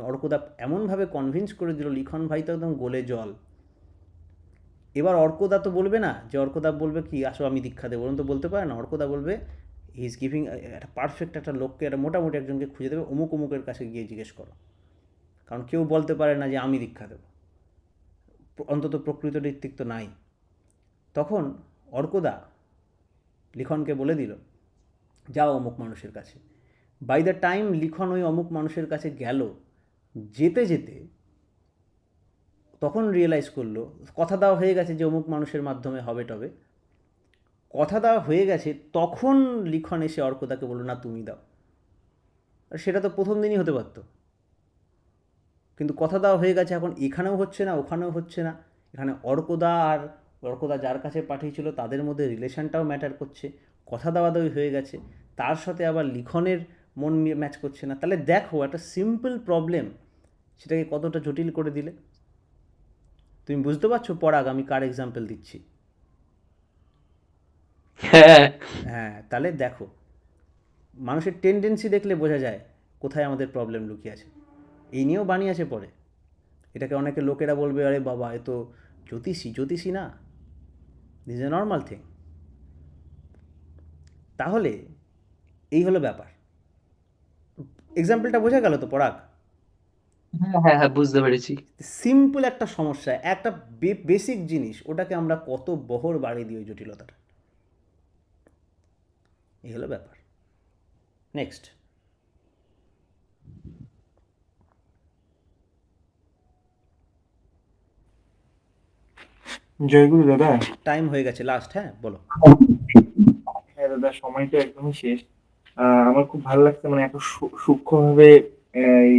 অর্কদা এমনভাবে কনভিন্স করে দিল, লিখন ভাই তো একদম গোলে জল। এবার অর্কদা তো বলবে না, যে অর্কদা বলবে কি আসো আমি দীক্ষা দেবো, ওরকম তো বলতে পারে না। অর্কদা বলবে হি ইজ গিভিং, একটা পারফেক্ট একটা লোককে, একটা মোটামুটি একজনকে খুঁজে দেবে, অমুক অমুকের কাছে গিয়ে জিজ্ঞেস করো, কারণ কেউ বলতে পারে না যে আমি দীক্ষা দেবো, অন্তত প্রকৃত ঋত্বিক তো নাই। তখন অর্কদা লিখনকে বলে দিল যাও অমুক মানুষের কাছে। বাই দ্য টাইম লিখন ওই অমুক মানুষের কাছে গেল, যেতে যেতে তখন রিয়েলাইজ করলো, কথা দেওয়া হয়ে গেছে যে অমুক মানুষের মাধ্যমে হবে, টবে কথা দেওয়া হয়ে গেছে, তখন লিখন এসে অর্কদাকে বললো না তুমি দাও। আর সেটা তো প্রথম দিনই হতে পারতো, কিন্তু কথা দেওয়া হয়ে গেছে, এখন এখানেও হচ্ছে না ওখানেও হচ্ছে না। এখানে অর্কদা আর অর্কদা যার কাছে পাঠিয়েছিল তাদের মধ্যে রিলেশনটাও ম্যাটার করছে, কথা দেওয়া দেওয়া হয়ে গেছে, তার সাথে আবার লিখনের মন ম্যাচ করছে না। তাহলে দেখো একটা সিম্পল প্রবলেম সেটাকে কতটা জটিল করে দিলে। তুমি বুঝতে পারছো পরাগ আমি কার এক্সাম্পল দিচ্ছি? হ্যাঁ হ্যাঁ, তাহলে দেখো মানুষের টেন্ডেন্সি দেখলে বোঝা যায় কোথায় আমাদের প্রবলেম লুকিয়ে আছে। এই নিয়েও বানিয়েছে পরে, এটাকে অনেকে লোকেরা বলবে আরে বাবা এ তো জ্যোতিষী, জ্যোতিষী না, দিস এ নর্মাল থিং। তাহলে এই হলো ব্যাপার। এক্সাম্পলটা বোঝা গেল তো পরাগ? হ্যাঁ হ্যাঁ হ্যাঁ, বুঝতে পেরেছি। সিম্পল একটা সমস্যা, একটা বেসিক জিনিস, ওটাকে আমরা কত বহর বাড়িয়ে দিই ওই জটিলতাটা। এই হলো ব্যাপার। নেক্সট। জয়গুরু দাদা। টাইম হয়ে গেছে লাস্ট, হ্যাঁ বলো। হ্যাঁ দাদা, সময়টা একদমই শেষ। আমার খুব ভালো লাগছে, মানে এত সূক্ষ্মভাবে এই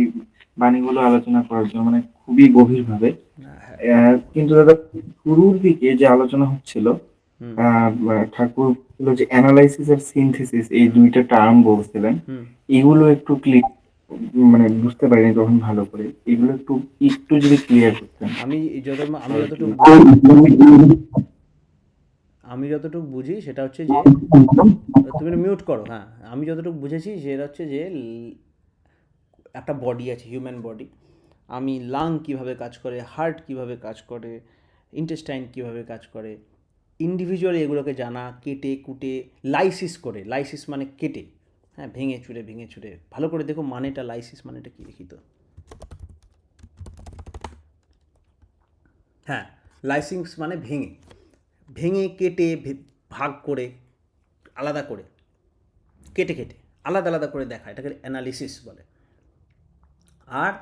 বাণীগুলো আলোচনা করার জন্য, মানে খুবই গভীরভাবে। কিন্তু দাদা শুরুর দিকে যে আলোচনা হচ্ছিল, ঠাকুর হলো যে অ্যানালাইসিস আর সিনথেসিস, এই দুইটা টার্ম বলছিলেন, এগুলো একটু ক্লিয়ার মানে বুঝতে পারিনি তখন ভালো করে, এগুলো একটু একটু যদি ক্লিয়ার করতেন। আমি যতটুকু বুঝি সেটা হচ্ছে যে, তুমি মিউট করো, হ্যাঁ, আমি যতটুকু বুঝেছি সেটা হচ্ছে যে একটা বডি আছে, হিউম্যান বডি। আমি লাং কিভাবে কাজ করে, হার্ট কিভাবে কাজ করে, ইন্টেস্টাইন কিভাবে কাজ করে, ইন্ডিভিজুয়ালি এগুলোকে জানা, কেটে কুটে লাইসিস করে, লাইসিস মানে কেটে, হ্যাঁ, ভেঙে চুরে ভালো করে দেখো মানেটা, লাইসিস মানেটা কি লিখিত, হ্যাঁ, লাইসিস মানে ভেঙে কেটে ভাগ করে, আলাদা করে, কেটে আলাদা করে দেখা, এটাকে অ্যানালিসিস বলে। আর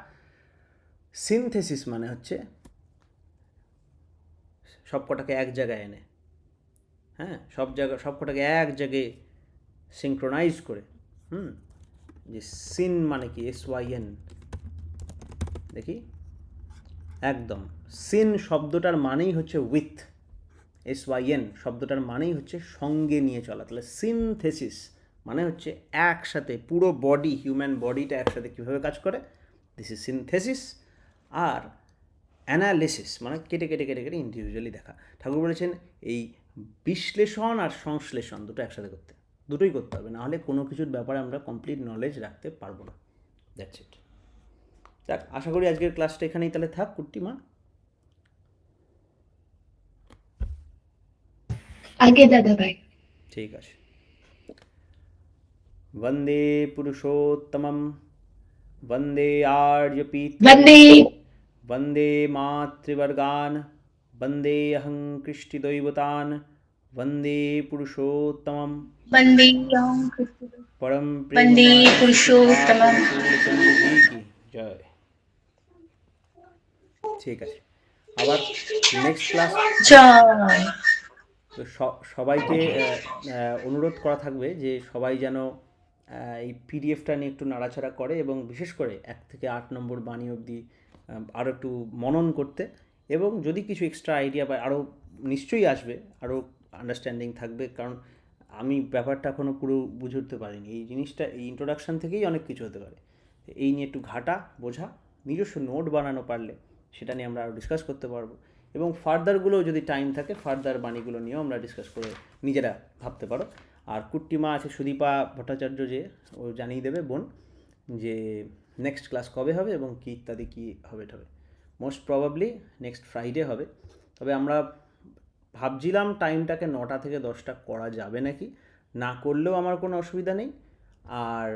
সিনথেসিস মানে হচ্ছে সবকটাকে এক জায়গায় এনে, হ্যাঁ, সবকটাকে এক জায়গায় সিঙ্ক্রোনাইজ করে, যে সিন মানে কি, SYN, দেখি একদম, সিন শব্দটার মানেই হচ্ছে উইথ, SYN শব্দটার মানেই হচ্ছে সঙ্গে নিয়ে চলা। তাহলে সিনথেসিস মানে হচ্ছে একসাথে পুরো বডি, হিউম্যান বডিটা একসাথে কীভাবে কাজ করে, দিস ইজ সিনথেসিস। আর অ্যানালিসিস মানে কেটে ইন্ডিভিজুয়ালি দেখা। ঠাকুর বলেছেন এই বিশ্লেষণ আর সংশ্লেষণ দুটো একসাথে দুটোই করতে হবে, নাহলে কোনো কিছুর ব্যাপারে আমরা কমপ্লিট নলেজ রাখতে পারবো না। That's it. দেখ, আশা করি আজকের ক্লাসটা এখানেই তাহলে থাক কুট্টি মা। আগে দাদা ভাই। ঠিক আছে। বন্দে পুরুষোত্তমম, বন্দে আর্যপিতরম, বন্দে वन्दे मातृवर्गान्, वन्दे अहं कृष्टिदैवतान्, वन्दे पुरुषोत्तमं বন্দে परम বন্দে प्रेममय পুরুষোত্তমম। पूर्णचंद्र जी की जय। ঠিক আছে, আবার নেক্সট ক্লাস। জয়। তো সবাইকে অনুরোধ করা থাকবে যে সবাই যেন এই পিডিএফটা নিয়ে একটু নাড়াচাড়া করে, এবং বিশেষ করে 1 থেকে 8 নম্বর বাণী অবধি আরও একটু মনন করতে, এবং যদি কিছু এক্সট্রা আইডিয়া বা আরও নিশ্চয়ই আসবে, আরও আন্ডারস্ট্যান্ডিং থাকবে, কারণ আমি ব্যাপারটা এখনও পুরো বুঝে উঠতে পারিনি। এই জিনিসটা এই ইন্ট্রোডাকশান থেকেই অনেক কিছু হতে পারে। এই নিয়ে একটু ঘাটা বোঝা, নিজস্ব নোট বানানো পারলে সেটা নিয়ে আমরা আরও ডিসকাস করতে পারবো, এবং ফার্দারগুলো যদি টাইম থাকে ফার্দার বাণীগুলো নিয়েও আমরা ডিসকাস করে নিজেরা ভাবতে পারো। আর কুট্টিমা আছে সুদীপা ভট্টাচার্য, যে ও জানিয়ে দেবে বোন যে নেক্সট ক্লাস কবে হবে এবং কী ইত্যাদি কী হবে। মোস্ট প্রবাবলি নেক্সট ফ্রাইডে হবে। তবে আমরা ভাবছিলাম টাইমটাকে 9টা থেকে 10টা করা যাবে নাকি, না করলেও আমার কোনো অসুবিধা নেই। আর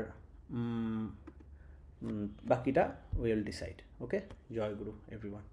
বাকিটা will decide. Okay, Joy Guru everyone.